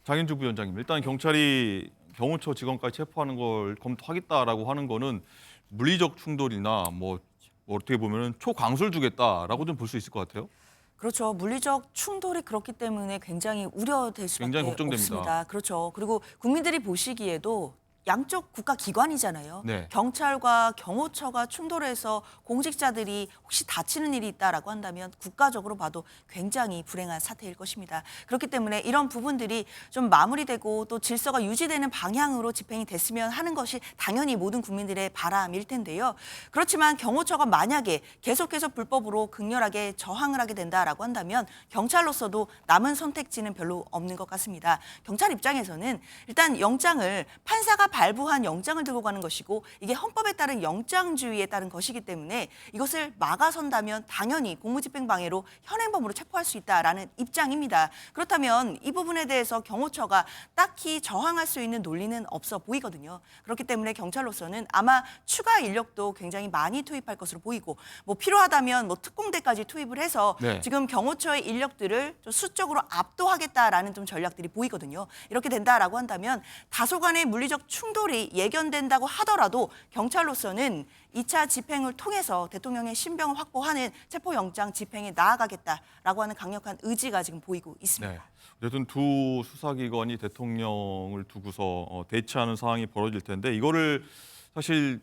장인주 부위원장님, 일단 경찰이 경호처 직원까지 체포하는 걸 검토하겠다라고 하는 거는 물리적 충돌이나 뭐 어떻게 보면은 초강수를 주겠다라고 좀 볼 수 있을 것 같아요. 그렇죠. 물리적 충돌이 그렇기 때문에 굉장히 우려될 수밖에 굉장히 걱정됩니다. 없습니다. 그렇죠. 그리고 국민들이 보시기에도 양쪽 국가 기관이잖아요. 네. 경찰과 경호처가 충돌해서 공직자들이 혹시 다치는 일이 있다라고 한다면 국가적으로 봐도 굉장히 불행한 사태일 것입니다. 그렇기 때문에 이런 부분들이 좀 마무리되고 또 질서가 유지되는 방향으로 집행이 됐으면 하는 것이 당연히 모든 국민들의 바람일 텐데요. 그렇지만 경호처가 만약에 계속해서 불법으로 극렬하게 저항을 하게 된다라고 한다면 경찰로서도 남은 선택지는 별로 없는 것 같습니다. 경찰 입장에서는 일단 영장을 판사가 발부한 영장을 들고 가는 것이고 이게 헌법에 따른 영장주의에 따른 것이기 때문에 이것을 막아선다면 당연히 공무집행방해로 현행범으로 체포할 수 있다라는 입장입니다. 그렇다면 이 부분에 대해서 경호처가 딱히 저항할 수 있는 논리는 없어 보이거든요. 그렇기 때문에 경찰로서는 아마 추가 인력도 굉장히 많이 투입할 것으로 보이고 뭐 필요하다면 뭐 특공대까지 투입을 해서 지금 경호처의 인력들을 좀 수적으로 압도하겠다라는 좀 전략들이 보이거든요. 이렇게 된다라고 한다면 다소간의 물리적 충돌이 예견된다고 하더라도 경찰로서는 2차 집행을 통해서 대통령의 신병을 확보하는 체포영장 집행에 나아가겠다라고 하는 강력한 의지가 지금 보이고 있습니다. 네. 어쨌든 두 수사기관이 대통령을 두고서 대치하는 상황이 벌어질 텐데 이거를 사실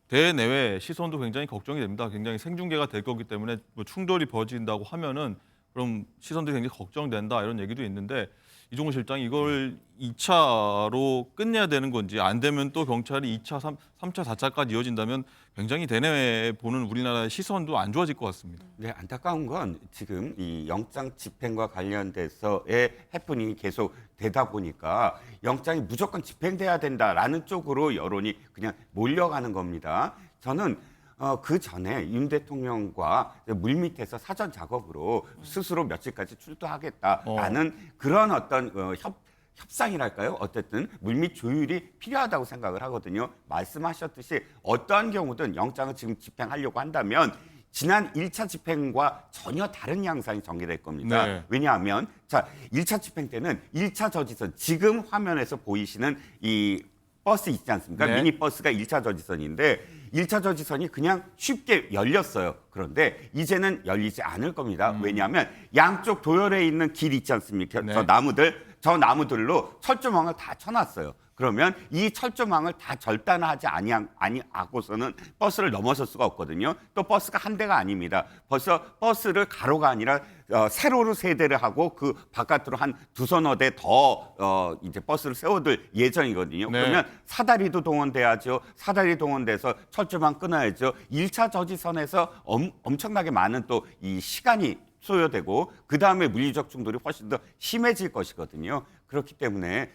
대내외 시선도 굉장히 걱정이 됩니다. 굉장히 생중계가 될 거기 때문에 뭐 충돌이 벌어진다고 하면은 그럼 시선들이 굉장히 걱정된다 이런 얘기도 있는데 이종호 실장이 이걸 2차로 끝내야 되는 건지 안 되면 또 경찰이 2차, 3차, 4차까지 이어진다면 굉장히 대내외에 보는 우리나라의 시선도 안 좋아질 것 같습니다. 네, 안타까운 건 지금 이 영장 집행과 관련돼서의 해프닝이 계속 되다 보니까 영장이 무조건 집행돼야 된다라는 쪽으로 여론이 그냥 몰려가는 겁니다. 저는 그 전에 윤 대통령과 물밑에서 사전 작업으로 스스로 며칠까지 출두하겠다라는 그런 어떤 협상이랄까요? 어쨌든 물밑 조율이 필요하다고 생각을 하거든요. 말씀하셨듯이 어떠한 경우든 영장을 지금 집행하려고 한다면 지난 1차 집행과 전혀 다른 양상이 전개될 겁니다. 네. 왜냐하면 자 1차 집행 때는 1차 저지선 지금 화면에서 보이시는 이 버스 있지 않습니까? 네. 미니버스가 1차 저지선인데 1차 저지선이 그냥 쉽게 열렸어요. 그런데 이제는 열리지 않을 겁니다. 왜냐하면 양쪽 도열에 있는 길 있지 않습니까? 네. 저 나무들로 철조망을 다 쳐놨어요. 그러면 이 철조망을 다 절단하지 아니하고서는 버스를 넘어설 수가 없거든요. 또 버스가 한 대가 아닙니다. 벌써 버스를 가로가 아니라 세로로 세대를 하고 그 바깥으로 한 두서너 대 더 이제 버스를 세워둘 예정이거든요. 네. 그러면 사다리도 동원돼야죠. 사다리 동원돼서 철조망 끊어야죠. 1차 저지선에서 엄청나게 많은 또 이 시간이 소요되고 그다음에 물리적 충돌이 훨씬 더 심해질 것이거든요. 그렇기 때문에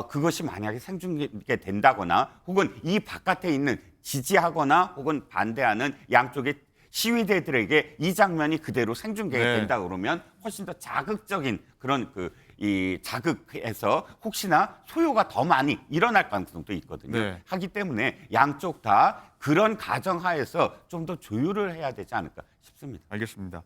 그것이 만약에 생중계 된다거나 혹은 이 바깥에 있는 지지하거나 혹은 반대하는 양쪽의 시위대들에게 이 장면이 그대로 생중계가 된다 그러면 훨씬 더 자극적인 그런 이 자극해서 혹시나 소요가 더 많이 일어날 가능성도 있거든요. 네. 하기 때문에 양쪽 다 그런 가정하에서 좀 더 조율을 해야 되지 않을까 싶습니다. 알겠습니다.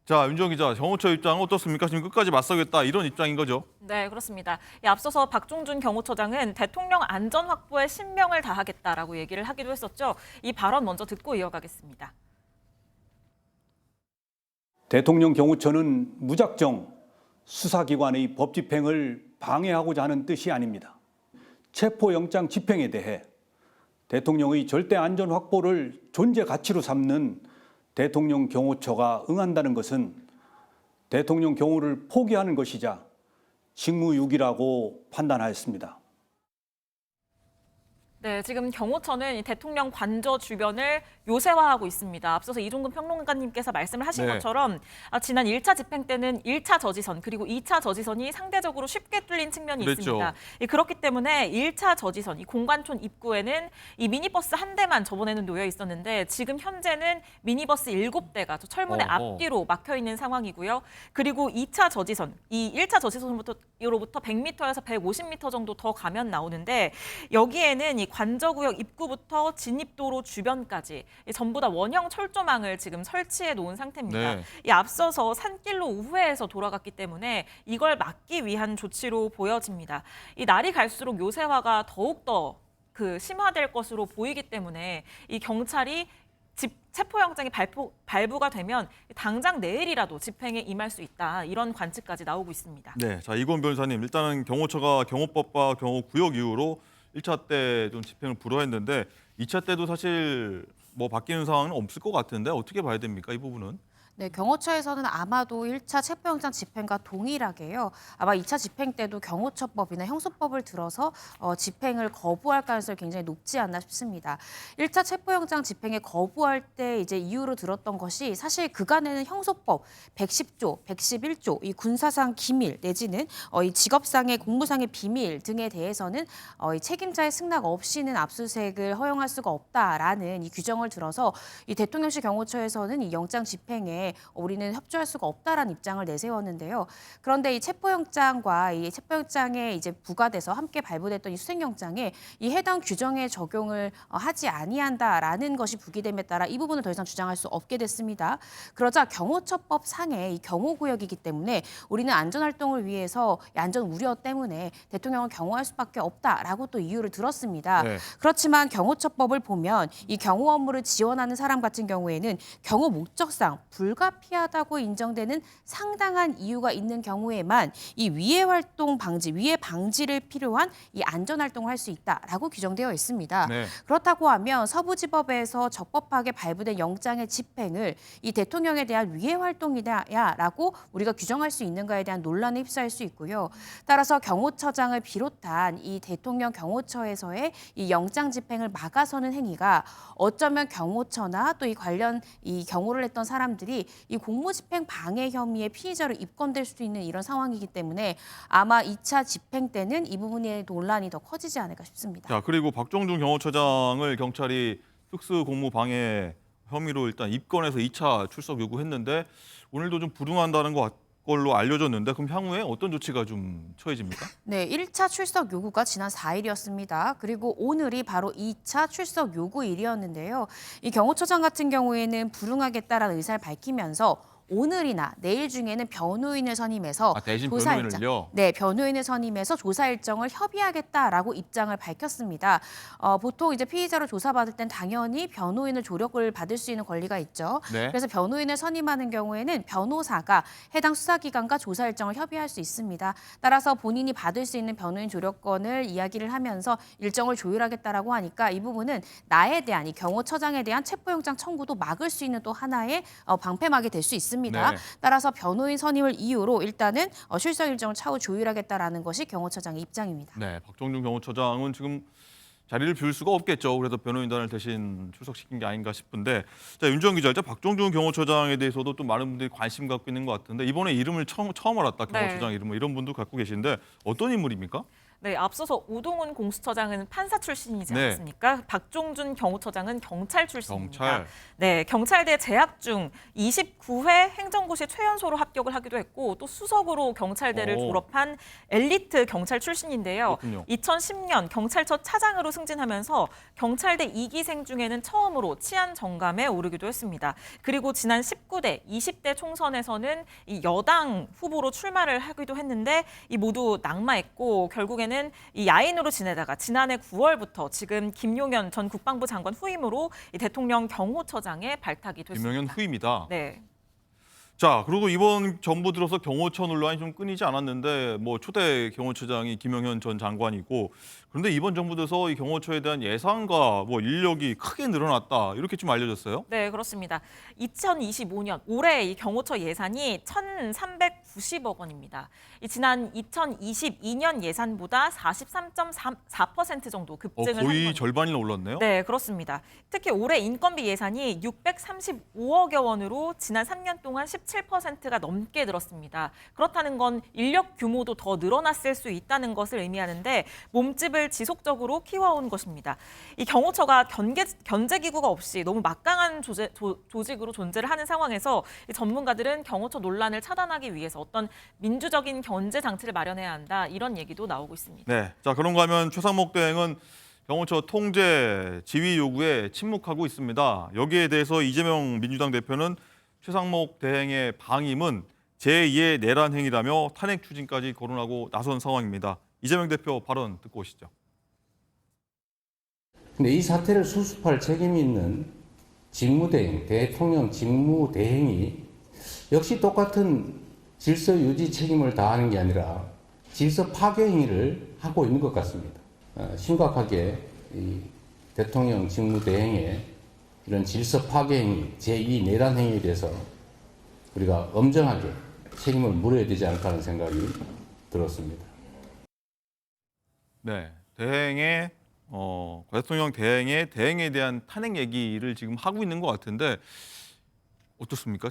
자, 윤정 기자, 경호처 입장은 어떻습니까? 지금 끝까지 맞서겠다 이런 입장인 거죠? 네, 그렇습니다. 앞서서 박종준 경호처장은 대통령 안전 확보에 신명을 다하겠다라고 얘기를 하기도 했었죠. 이 발언 먼저 듣고 이어가겠습니다. 대통령 경호처는 무작정 수사기관의 법 집행을 방해하고자 하는 뜻이 아닙니다. 체포영장 집행에 대해 대통령의 절대 안전 확보를 존재 가치로 삼는 대통령 경호처가 응한다는 것은 대통령 경호를 포기하는 것이자 직무유기라고 판단하였습니다. 네, 지금 경호처는 이 대통령 관저 주변을 요새화하고 있습니다. 앞서서 이종근 평론가님께서 말씀을 하신 네. 것처럼 지난 1차 집행 때는 1차 저지선 그리고 2차 저지선이 상대적으로 쉽게 뚫린 측면이 그랬죠. 있습니다. 그렇기 때문에 1차 저지선, 이 공관촌 입구에는 이 미니버스 한 대만 저번에는 놓여 있었는데 지금 현재는 미니버스 7대가 철문의 어허. 앞뒤로 막혀 있는 상황이고요. 그리고 2차 저지선, 이 1차 저지선으로부터 100m에서 150m 정도 더 가면 나오는데 여기에는 이 관저구역 입구부터 진입도로 주변까지 전부 다 원형 철조망을 지금 설치해 놓은 상태입니다. 네. 이 앞서서 산길로 우회해서 돌아갔기 때문에 이걸 막기 위한 조치로 보여집니다. 이 날이 갈수록 요새화가 더욱더 심화될 것으로 보이기 때문에 이 경찰이 체포영장이 발부가 되면 당장 내일이라도 집행에 임할 수 있다. 이런 관측까지 나오고 있습니다. 네, 자 이건 변호사님, 일단은 경호처가 경호법과 경호구역 이후로 1차 때 좀 집행을 불허했는데 2차 때도 사실 뭐 바뀌는 상황은 없을 것 같은데 어떻게 봐야 됩니까, 이 부분은? 네, 경호처에서는 아마도 1차 체포영장 집행과 동일하게요. 아마 2차 집행 때도 경호처법이나 형소법을 들어서 집행을 거부할 가능성이 굉장히 높지 않나 싶습니다. 1차 체포영장 집행에 거부할 때 이제 이유로 들었던 것이 사실 그간에는 형소법 110조, 111조, 이 군사상 기밀 내지는 이 직업상의 공무상의 비밀 등에 대해서는 이 책임자의 승낙 없이는 압수수색을 허용할 수가 없다라는 이 규정을 들어서 이 대통령실 경호처에서는 이 영장 집행에 우리는 협조할 수가 없다라는 입장을 내세웠는데요. 그런데 이 체포영장과 이 체포영장에 이제 부과돼서 함께 발부됐던 이 수색영장에 이 해당 규정에 적용을 하지 아니한다라는 것이 부기됨에 따라 이 부분을 더 이상 주장할 수 없게 됐습니다. 그러자 경호처법 상의 이 경호구역이기 때문에 우리는 안전활동을 위해서 안전 우려 때문에 대통령을 경호할 수밖에 없다라고 또 이유를 들었습니다. 네. 그렇지만 경호처법을 보면 이 경호 업무를 지원하는 사람 같은 경우에는 경호 목적상 불가피하다고 인정되는 상당한 이유가 있는 경우에만 이 위해 활동 방지, 위해 방지를 필요한 이 안전 활동을 할 수 있다라고 규정되어 있습니다. 네. 그렇다고 하면 서부지법에서 적법하게 발부된 영장의 집행을 이 대통령에 대한 위해 활동이다야라고 우리가 규정할 수 있는가에 대한 논란에 휩싸일 수 있고요. 따라서 경호처장을 비롯한 이 대통령 경호처에서의 이 영장 집행을 막아서는 행위가 어쩌면 경호처나 또 이 관련 이 경호를 했던 사람들이 이 공무집행 방해 혐의의 피의자로 입건될 수도 있는 이런 상황이기 때문에 아마 2차 집행 때는 이 부분의 논란이 더 커지지 않을까 싶습니다. 자, 그리고 박종준 경호처장을 경찰이 특수공무방해 혐의로 일단 입건해서 2차 출석 요구했는데 오늘도 좀 부응한다는 걸로 알려졌는데 그럼 향후에 어떤 조치가 좀 처해집니까? 네, 1차 출석 요구가 지난 4일이었습니다. 그리고 오늘이 바로 2차 출석 요구일이었는데요. 이 경호처장 같은 경우에는 불응하겠다라는 의사를 밝히면서 오늘이나 내일 중에는 변호인을 선임해서 대신 조사 변호인을요? 일정, 네, 변호인을 선임해서 조사 일정을 협의하겠다라고 입장을 밝혔습니다. 보통 이제 피의자로 조사받을 땐 당연히 변호인을 조력을 받을 수 있는 권리가 있죠. 네. 그래서 변호인을 선임하는 경우에는 변호사가 해당 수사기관과 조사 일정을 협의할 수 있습니다. 따라서 본인이 받을 수 있는 변호인 조력권을 이야기를 하면서 일정을 조율하겠다라고 하니까 이 부분은 나에 대한 이 경호처장에 대한 체포영장 청구도 막을 수 있는 또 하나의 방패막이 될 수 있습니다. 네. 따라서 변호인 선임을 이유로 일단은 출석 일정을 차후 조율하겠다라는 것이 경호처장의 입장입니다. 네, 박종준 경호처장은 지금 자리를 비울 수가 없겠죠. 그래서 변호인단을 대신 출석시킨 게 아닌가 싶은데, 자 윤정 기자, 일단 박종준 경호처장에 대해서도 또 많은 분들이 관심 갖고 있는 것 같은데 이번에 이름을 처음 알았다, 경호처장 네. 이름을 이런 분도 갖고 계신데 어떤 인물입니까? 네, 앞서서 오동훈 공수처장은 판사 출신이지 네. 않습니까? 박종준 경호처장은 경찰 출신입니다. 경찰. 네, 경찰대 재학 중 29회 행정고시 최연소로 합격을 하기도 했고 또 수석으로 경찰대를 오. 졸업한 엘리트 경찰 출신인데요. 그렇군요. 2010년 경찰처 차장으로 승진하면서 경찰대 2기생 중에는 처음으로 치안 정감에 오르기도 했습니다. 그리고 지난 19대, 20대 총선에서는 이 여당 후보로 출마를 하기도 했는데 이 모두 낙마했고 결국에는 이 야인으로 지내다가 지난해 9월부터 지금 김용현 전 국방부 장관 후임으로 이 대통령 경호처장에 발탁이 됐습니다. 김용현 후임이다. 네. 자, 그리고 이번 정부 들어서 경호처 논란이 좀 끊이지 않았는데 뭐 초대 경호처장이 김용현 전 장관이고 그런데 이번 정부 들어서 이 경호처에 대한 예산과 뭐 인력이 크게 늘어났다 이렇게 좀 알려졌어요. 네, 그렇습니다. 2025년 올해 이 경호처 예산이 1,390억 원입니다. 이 지난 2022년 예산보다 43.4% 정도 급증을 한 거의 겁니다. 절반이나 올랐네요. 네, 그렇습니다. 특히 올해 인건비 예산이 635억여 원으로 지난 3년 동안 17%가 넘게 늘었습니다. 그렇다는 건 인력 규모도 더 늘어났을 수 있다는 것을 의미하는데 몸집을 지속적으로 키워온 것입니다. 이 경호처가 견제기구가 없이 너무 막강한 조직으로 존재를 하는 상황에서 이 전문가들은 경호처 논란을 차단하기 위해서 어떤 민주적인 견제 장치를 마련해야 한다 이런 얘기도 나오고 있습니다. 네, 자 그런가 하면 최상목 대행은 경호처 통제 지휘 요구에 침묵하고 있습니다. 여기에 대해서 이재명 민주당 대표는 최상목 대행의 방임은 제2의 내란 행위라며 탄핵 추진까지 거론하고 나선 상황입니다. 이재명 대표 발언 듣고 오시죠. 근데 이 사태를 수습할 책임이 있는 직무대행, 대통령 직무대행이 역시 똑같은 질서 유지 책임을 다하는 게 아니라 질서 파괴 행위를 하고 있는 것 같습니다. 심각하게 이 대통령 직무대행의 이런 질서 파괴 행위, 제2 내란 행위에 대해서 우리가 엄정하게 책임을 물어야 되지 않을까 하는 생각이 들었습니다. 네, 대행의 대통령 대행의 대행에 대한 탄핵 얘기를 지금 하고 있는 것 같은데 어떻습니까?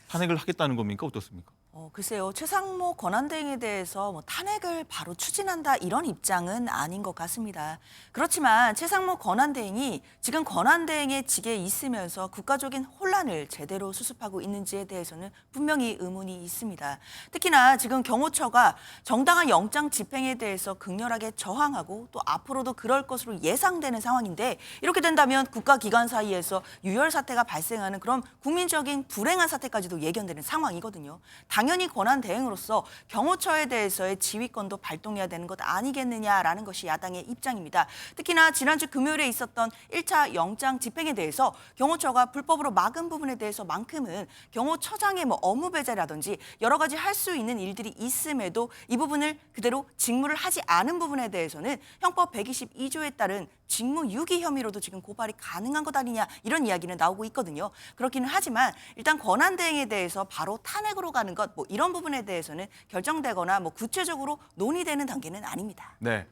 탄핵을 하겠다는 겁니까? 어떻습니까? 글쎄요. 최상목 권한대행에 대해서 뭐 탄핵을 바로 추진한다 이런 입장은 아닌 것 같습니다. 그렇지만 최상목 권한대행이 지금 권한대행의 직에 있으면서 국가적인 혼란을 제대로 수습하고 있는지에 대해서는 분명히 의문이 있습니다. 특히나 지금 경호처가 정당한 영장 집행에 대해서 극렬하게 저항하고 또 앞으로도 그럴 것으로 예상되는 상황인데 이렇게 된다면 국가기관 사이에서 유혈 사태가 발생하는 그런 국민적인 불행한 사태까지도 예견되는 상황이거든요. 당연히 권한 대행으로서 경호처에 대해서의 지휘권도 발동해야 되는 것 아니겠느냐라는 것이 야당의 입장입니다. 특히나 지난주 금요일에 있었던 1차 영장 집행에 대해서 경호처가 불법으로 막은 부분에 대해서만큼은 경호처장의 업무 배제라든지 여러 가지 할 수 있는 일들이 있음에도 이 부분을 그대로 직무를 하지 않은 부분에 대해서는 형법 122조에 따른 직무유기 혐의로도 지금 고발이 가능한 것 아니냐 이런 이야기는 나오고 있거든요. 그렇기는 하지만 일단 권한대행에 대해서 바로 탄핵으로 가는 것 이런 부분에 대해서는 결정되거나 구체적으로 논의되는 단계는 아닙니다. 네.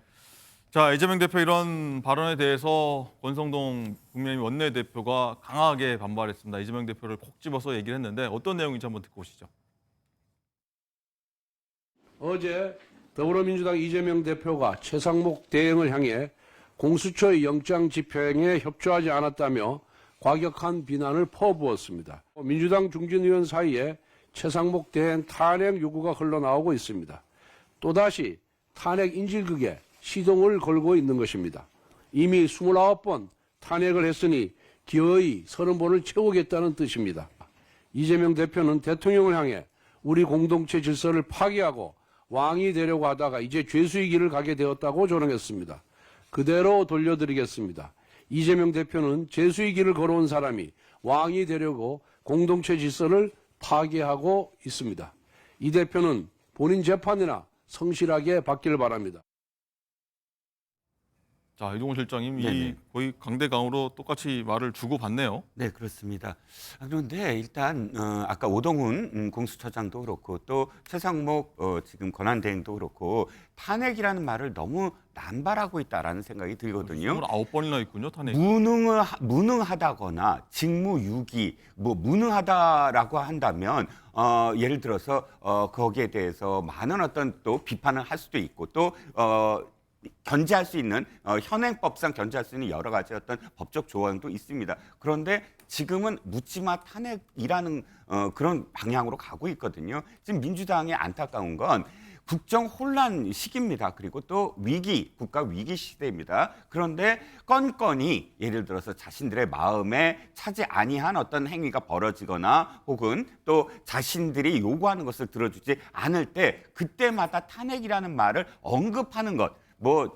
자, 이재명 대표 이런 발언에 대해서 권성동 국민의힘 원내대표가 강하게 반발했습니다. 이재명 대표를 콕 집어서 얘기를 했는데 어떤 내용인지 한번 듣고 오시죠. 어제 더불어민주당 이재명 대표가 최상목 대행을 향해 공수처의 영장 집행에 협조하지 않았다며 과격한 비난을 퍼부었습니다. 민주당 중진의원 사이에 최상목 대행 탄핵 요구가 흘러나오고 있습니다. 또다시 탄핵 인질극에 시동을 걸고 있는 것입니다. 이미 29번 탄핵을 했으니 기어이 30번을 채우겠다는 뜻입니다. 이재명 대표는 대통령을 향해 우리 공동체 질서를 파괴하고 왕이 되려고 하다가 이제 죄수의 길을 가게 되었다고 조롱했습니다. 그대로 돌려드리겠습니다. 이재명 대표는 죄수의 길을 걸어온 사람이 왕이 되려고 공동체 질서를 파괴하고 있습니다. 이 대표는 본인 재판이나 성실하게 받기를 바랍니다. 자, 이동훈 실장님, 네네. 이 거의 강대강으로 똑같이 말을 주고받네요. 네, 그렇습니다. 그런데 일단 아까 오동훈 공수처장도 그렇고 또 최상목 지금 권한대행도 그렇고 탄핵이라는 말을 너무 남발하고 있다라는 생각이 들거든요. 29번이나 있군요, 탄핵. 무능하다거나 직무유기, 무능하다라고 한다면 예를 들어서 거기에 대해서 많은 어떤 또 비판을 할 수도 있고 또 견제할 수 있는 현행법상 견제할 수 있는 여러 가지 어떤 법적 조항도 있습니다. 그런데 지금은 묻지마 탄핵이라는 그런 방향으로 가고 있거든요. 지금 민주당의 안타까운 건 국정 혼란 시기입니다. 그리고 또 국가 위기 시대입니다. 그런데 건건이 예를 들어서 자신들의 마음에 차지 아니한 어떤 행위가 벌어지거나 혹은 또 자신들이 요구하는 것을 들어주지 않을 때 그때마다 탄핵이라는 말을 언급하는 것.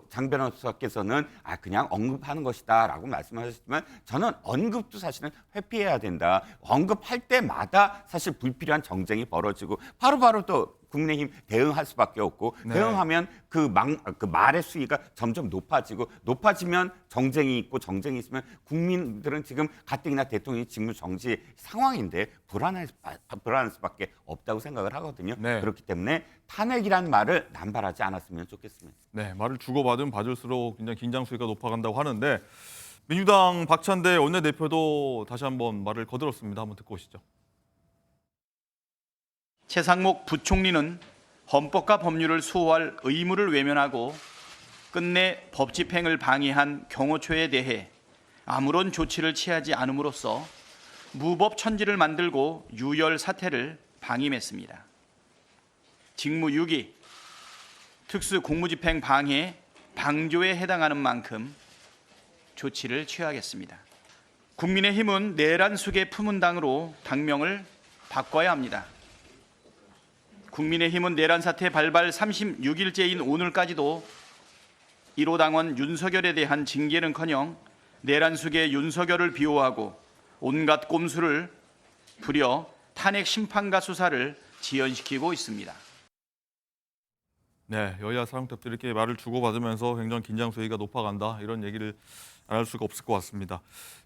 장 변호사께서는 그냥 언급하는 것이다라고 말씀하셨지만 저는 언급도 사실은 회피해야 된다. 언급할 때마다 사실 불필요한 정쟁이 벌어지고 바로바로 또 국민의힘 대응할 수밖에 없고 네. 대응하면 그 말의 수위가 점점 높아지면 정쟁이 있고 정쟁이 있으면 국민들은 지금 가뜩이나 대통령이 직무 정지 상황인데 불안할 수밖에 없다고 생각을 하거든요. 네. 그렇기 때문에 탄핵이란 말을 남발하지 않았으면 좋겠습니다. 네, 말을 주고받으면 받을수록 굉장히 긴장 수위가 높아간다고 하는데 민주당 박찬대 원내대표도 다시 한번 말을 거들었습니다. 한번 듣고 오시죠. 최상목 부총리는 헌법과 법률을 수호할 의무를 외면하고 끝내 법 집행을 방해한 경호처에 대해 아무런 조치를 취하지 않음으로써 무법 천지를 만들고 유혈 사태를 방임했습니다. 직무유기, 특수공무집행 방해, 방조에 해당하는 만큼 조치를 취하겠습니다. 국민의힘은 내란 속의 품은 당으로 당명을 바꿔야 합니다. 국민의힘은 내란 사태 발발 36일째인 오늘까지도 1호 당원 윤석열에 대한 징계는커녕 내란 속의 윤석열을 비호하고 온갖 꼼수를 부려 탄핵 심판과 수사를 지연시키고 있습니다. 네, 여야 사령탑들이 이렇게 말을 주고받으면서 굉장히 긴장 수위가 높아간다 이런 얘기를 안 할 수가 없을 것 같습니다.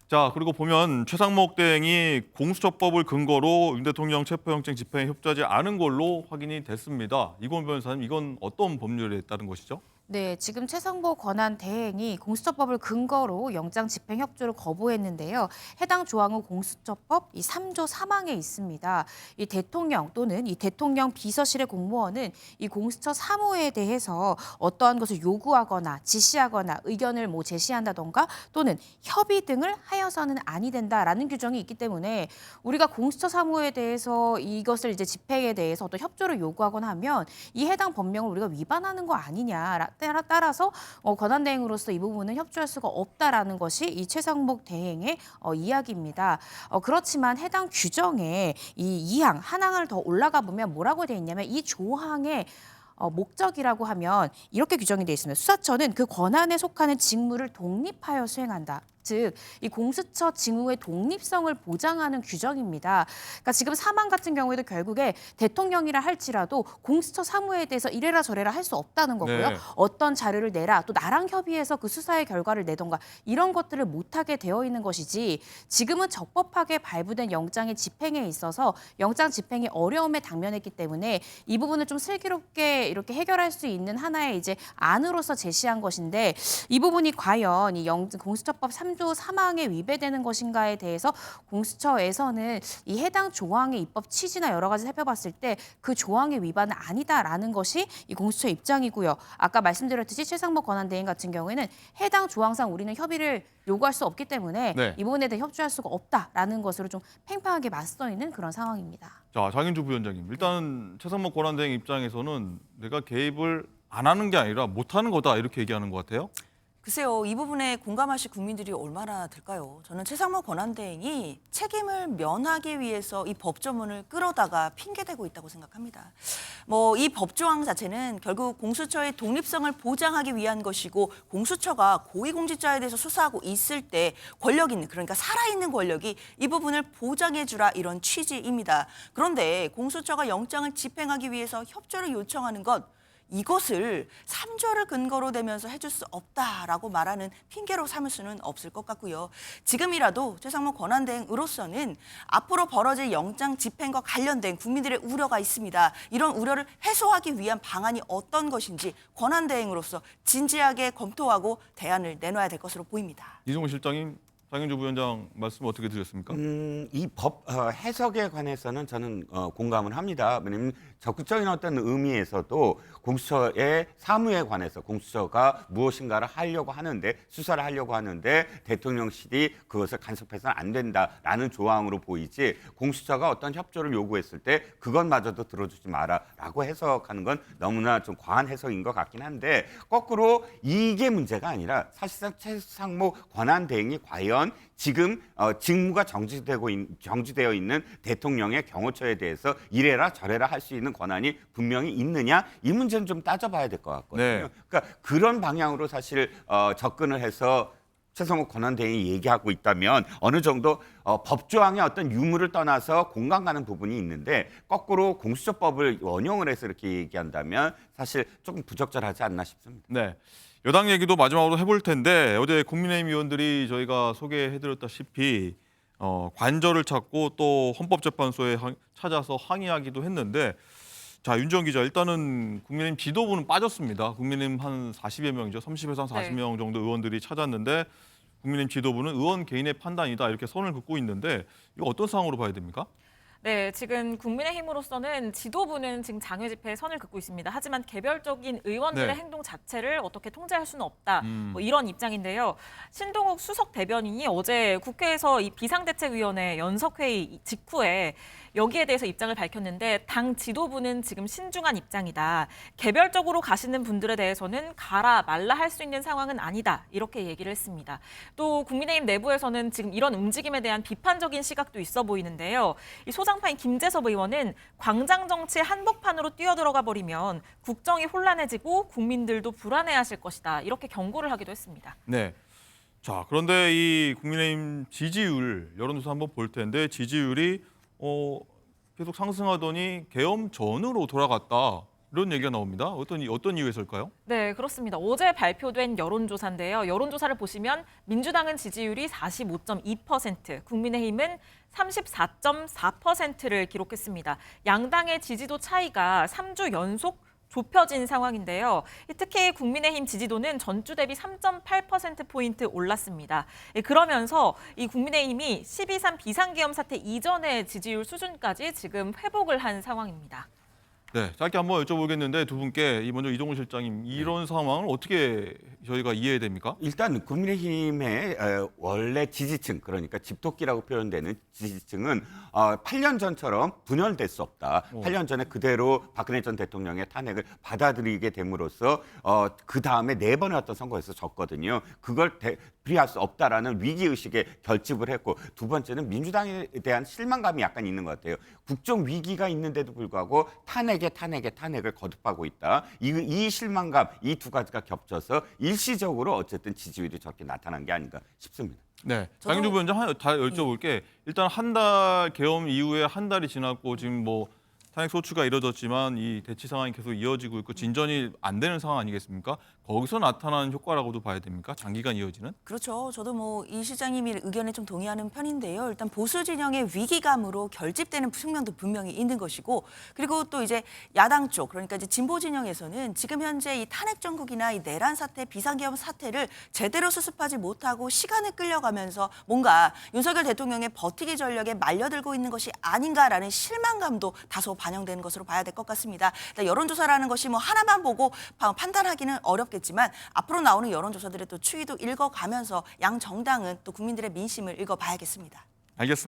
자, 그리고 보면 최상목 대행이 공수처법을 근거로 윤 대통령 체포영장 집행에 협조하지 않은 걸로 확인이 됐습니다. 이건 변호사님, 이건 어떤 법률에 따른 것이죠? 네, 지금 최상목 권한 대행이 공수처법을 근거로 영장 집행 협조를 거부했는데요. 해당 조항은 공수처법 이 3조 3항에 있습니다. 이 대통령 또는 이 대통령 비서실의 공무원은 이 공수처 사무에 대해서 어떠한 것을 요구하거나 지시하거나 의견을 제시한다던가 또는 협의 등을 하여서는 아니 된다라는 규정이 있기 때문에 우리가 공수처 사무에 대해서 이것을 이제 집행에 대해서 어떤 협조를 요구하거나 하면 이 해당 법령을 우리가 위반하는 거 아니냐. 따라서 권한대행으로서 이 부분은 협조할 수가 없다라는 것이 이 최상목 대행의 이야기입니다. 그렇지만 해당 규정에 이 2항, 한 항을 더 올라가 보면 뭐라고 돼 있냐면 이 조항의 목적이라고 하면 이렇게 규정이 되어 있습니다. 수사처는 그 권한에 속하는 직무를 독립하여 수행한다. 즉, 이 공수처 직무의 독립성을 보장하는 규정입니다. 그러니까 지금 사망 같은 경우에도 결국에 대통령이라 할지라도 공수처 사무에 대해서 이래라 저래라 할 수 없다는 거고요. 네. 어떤 자료를 내라, 또 나랑 협의해서 그 수사의 결과를 내던가 이런 것들을 못하게 되어 있는 것이지 지금은 적법하게 발부된 영장의 집행에 있어서 영장 집행이 어려움에 당면했기 때문에 이 부분을 좀 슬기롭게 이렇게 해결할 수 있는 하나의 이제 안으로서 제시한 것인데 이 부분이 과연 이 공수처법 3조 3항에 위배되는 것인가에 대해서 공수처에서는 이 해당 조항의 입법 취지나 여러 가지 살펴봤을 때 그 조항의 위반은 아니다라는 것이 이 공수처 입장이고요. 아까 말씀드렸듯이 최상목 권한대행 같은 경우에는 해당 조항상 우리는 협의를 요구할 수 없기 때문에 네. 이 부분에 대해 협조할 수가 없다라는 것으로 좀 팽팽하게 맞서 있는 그런 상황입니다. 자, 장윤주 부위원장님, 일단 최상목 권한대행 입장에서는 내가 개입을 안 하는 게 아니라 못하는 거다 이렇게 얘기하는 것 같아요. 글쎄요, 이 부분에 공감하실 국민들이 얼마나 될까요? 저는 최상목 권한대행이 책임을 면하기 위해서 이 법조문을 끌어다가 핑계대고 있다고 생각합니다. 이 법조항 자체는 결국 공수처의 독립성을 보장하기 위한 것이고 공수처가 고위공직자에 대해서 수사하고 있을 때 권력 있는, 그러니까 살아있는 권력이 이 부분을 보장해주라 이런 취지입니다. 그런데 공수처가 영장을 집행하기 위해서 협조를 요청하는 것, 이것을 3조를 근거로 대면서 해줄 수 없다라고 말하는 핑계로 삼을 수는 없을 것 같고요. 지금이라도 최상목 권한대행으로서는 앞으로 벌어질 영장 집행과 관련된 국민들의 우려가 있습니다. 이런 우려를 해소하기 위한 방안이 어떤 것인지 권한대행으로서 진지하게 검토하고 대안을 내놔야 될 것으로 보입니다. 이종훈 실장님, 장윤주 부위원장 말씀 어떻게 들으셨습니까? 이 법 해석에 관해서는 저는 공감을 합니다. 왜냐하면 적극적인 어떤 의미에서도 공수처의 사무에 관해서 공수처가 무엇인가를 하려고 하는데 수사를 하려고 하는데 대통령실이 그것을 간섭해서는 안 된다라는 조항으로 보이지 공수처가 어떤 협조를 요구했을 때 그것마저도 들어주지 마라라고 해석하는 건 너무나 좀 과한 해석인 것 같긴 한데 거꾸로 이게 문제가 아니라 사실상 최상무 권한 대행이 과연 지금 직무가 정지되어 있는 대통령의 경호처에 대해서 이래라 저래라 할 수 있는 권한이 분명히 있느냐 이 문제는 좀 따져봐야 될 것 같거든요. 네. 그러니까 그런 방향으로 사실 접근을 해서 최상무 권한대행이 얘기하고 있다면 어느 정도 법조항의 어떤 유무를 떠나서 공감 가는 부분이 있는데 거꾸로 공수처법을 원용을 해서 이렇게 얘기한다면 사실 조금 부적절하지 않나 싶습니다. 네. 여당 얘기도 마지막으로 해볼 텐데 어제 국민의힘 의원들이 저희가 소개해드렸다시피 관절을 찾고 또 헌법재판소에 찾아서 항의하기도 했는데 자, 윤지원 기자, 일단은 국민의힘 지도부는 빠졌습니다. 국민의힘 한 40여 명이죠. 30에서 40명 정도 의원들이 찾았는데 국민의힘 지도부는 의원 개인의 판단이다 이렇게 선을 긋고 있는데 이거 어떤 상황으로 봐야 됩니까? 네, 지금 국민의힘으로서는 지도부는 지금 장외 집회에 선을 긋고 있습니다. 하지만 개별적인 의원들의 네. 행동 자체를 어떻게 통제할 수는 없다. 뭐 이런 입장인데요. 신동욱 수석 대변인이 어제 국회에서 이 비상대책위원회 연석회의 직후에 여기에 대해서 입장을 밝혔는데 당 지도부는 지금 신중한 입장이다. 개별적으로 가시는 분들에 대해서는 가라 말라 할 수 있는 상황은 아니다. 이렇게 얘기를 했습니다. 또 국민의힘 내부에서는 지금 이런 움직임에 대한 비판적인 시각도 있어 보이는데요. 이 소장파인 김재섭 의원은 광장 정치 한복판으로 뛰어들어가 버리면 국정이 혼란해지고 국민들도 불안해하실 것이다. 이렇게 경고를 하기도 했습니다. 네. 자, 그런데 이 국민의힘 지지율 여론조사 한번 볼 텐데 지지율이 계속 상승하더니 계엄 전으로 돌아갔다. 이런 얘기가 나옵니다. 어떤 이유에서일까요? 네, 그렇습니다. 어제 발표된 여론조사인데요. 여론조사를 보시면 민주당은 지지율이 45.2%, 국민의힘은 34.4%를 기록했습니다. 양당의 지지도 차이가 3주 연속 좁혀진 상황인데요. 특히 국민의힘 지지도는 전주 대비 3.8%포인트 올랐습니다. 그러면서 이 국민의힘이 12.3 비상계엄 사태 이전의 지지율 수준까지 지금 회복을 한 상황입니다. 네, 짧게 한번 여쭤보겠는데 두 분께 먼저 이종훈 실장님 이런 상황을 어떻게 저희가 이해해야 됩니까? 일단 국민의힘의 원래 지지층 그러니까 집토끼라고 표현되는 지지층은 8년 전처럼 분열될 수 없다. 8년 전에 그대로 박근혜 전 대통령의 탄핵을 받아들이게 됨으로써 그 다음에 4번의 어떤 선거에서 졌거든요. 그걸 되풀이할 수 없다라는 위기의식에 결집을 했고 두 번째는 민주당에 대한 실망감이 약간 있는 것 같아요. 국정 위기가 있는데도 불구하고 탄핵을 거듭하고 있다. 이 실망감 이 두 가지가 겹쳐서 일시적으로 어쨌든 지지율이 저렇게 나타난 게 아닌가 싶습니다. 네, 장윤주 부위원장 다 여쭤볼게. 일단 한 달 계엄 이후에 한 달이 지났고 지금 뭐 탄핵 소추가 이뤄졌지만 이 대치 상황이 계속 이어지고 있고 진전이 안 되는 상황 아니겠습니까? 거기서 나타나는 효과라고도 봐야 됩니까? 장기간 이어지는? 그렇죠. 저도 뭐 이 시장님의 의견에 좀 동의하는 편인데요. 일단 보수 진영의 위기감으로 결집되는 측면도 분명히 있는 것이고, 그리고 또 이제 야당 쪽, 그러니까 이제 진보 진영에서는 지금 현재 이 탄핵 정국이나 이 내란 사태, 비상계엄 사태를 제대로 수습하지 못하고 시간을 끌려가면서 뭔가 윤석열 대통령의 버티기 전략에 말려들고 있는 것이 아닌가라는 실망감도 다소 반영되는 것으로 봐야 될 것 같습니다. 여론조사라는 것이 뭐 하나만 보고 판단하기는 어렵겠지만 앞으로 나오는 여론조사들의 또 추이도 읽어가면서 양 정당은 또 국민들의 민심을 읽어봐야겠습니다. 알겠습니다.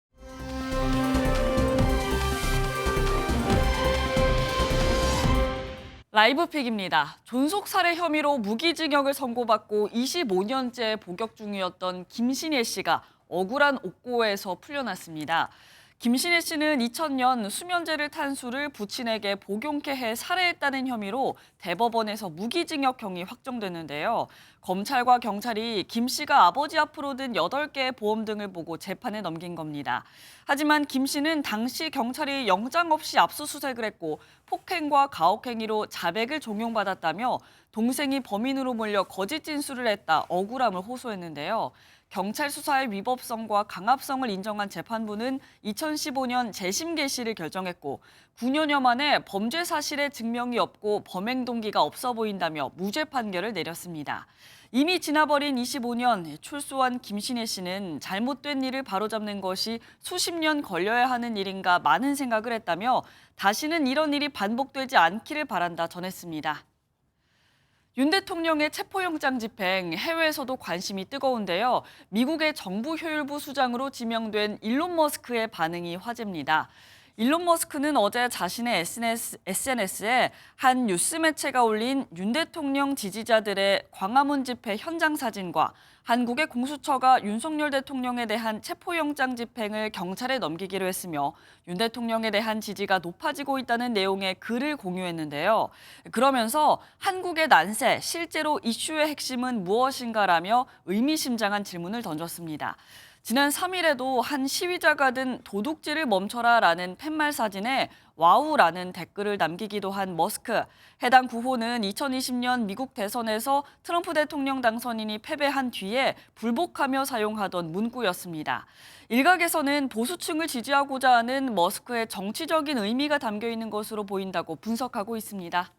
라이브픽입니다. 존속살해 혐의로 무기징역을 선고받고 25년째 복역 중이었던 김신혜 씨가 억울한 옥고에서 풀려났습니다. 김신혜 씨는 2000년 수면제를 탄 술을 부친에게 복용케 해 살해했다는 혐의로 대법원에서 무기징역형이 확정됐는데요. 검찰과 경찰이 김 씨가 아버지 앞으로 든 8개의 보험 등을 보고 재판에 넘긴 겁니다. 하지만 김 씨는 당시 경찰이 영장 없이 압수수색을 했고 폭행과 가혹행위로 자백을 종용받았다며 동생이 범인으로 몰려 거짓 진술을 했다 억울함을 호소했는데요. 경찰 수사의 위법성과 강압성을 인정한 재판부는 2015년 재심 개시를 결정했고 9년여 만에 범죄 사실의 증명이 없고 범행 동기가 없어 보인다며 무죄 판결을 내렸습니다. 이미 지나버린 25년 출소한 김신혜 씨는 잘못된 일을 바로잡는 것이 수십 년 걸려야 하는 일인가 많은 생각을 했다며 다시는 이런 일이 반복되지 않기를 바란다 전했습니다. 윤 대통령의 체포영장 집행, 해외에서도 관심이 뜨거운데요. 미국의 정부효율부 수장으로 지명된 일론 머스크의 반응이 화제입니다. 일론 머스크는 어제 자신의 SNS에 한 뉴스 매체가 올린 윤 대통령 지지자들의 광화문 집회 현장 사진과 한국의 공수처가 윤석열 대통령에 대한 체포영장 집행을 경찰에 넘기기로 했으며 윤 대통령에 대한 지지가 높아지고 있다는 내용의 글을 공유했는데요. 그러면서 한국의 난세, 실제로 이슈의 핵심은 무엇인가라며 의미심장한 질문을 던졌습니다. 지난 3일에도 한 시위자가 든 도둑질을 멈춰라라는 팻말 사진에 와우라는 댓글을 남기기도 한 머스크. 해당 구호는 2020년 미국 대선에서 트럼프 대통령 당선인이 패배한 뒤에 불복하며 사용하던 문구였습니다. 일각에서는 보수층을 지지하고자 하는 머스크의 정치적인 의미가 담겨 있는 것으로 보인다고 분석하고 있습니다.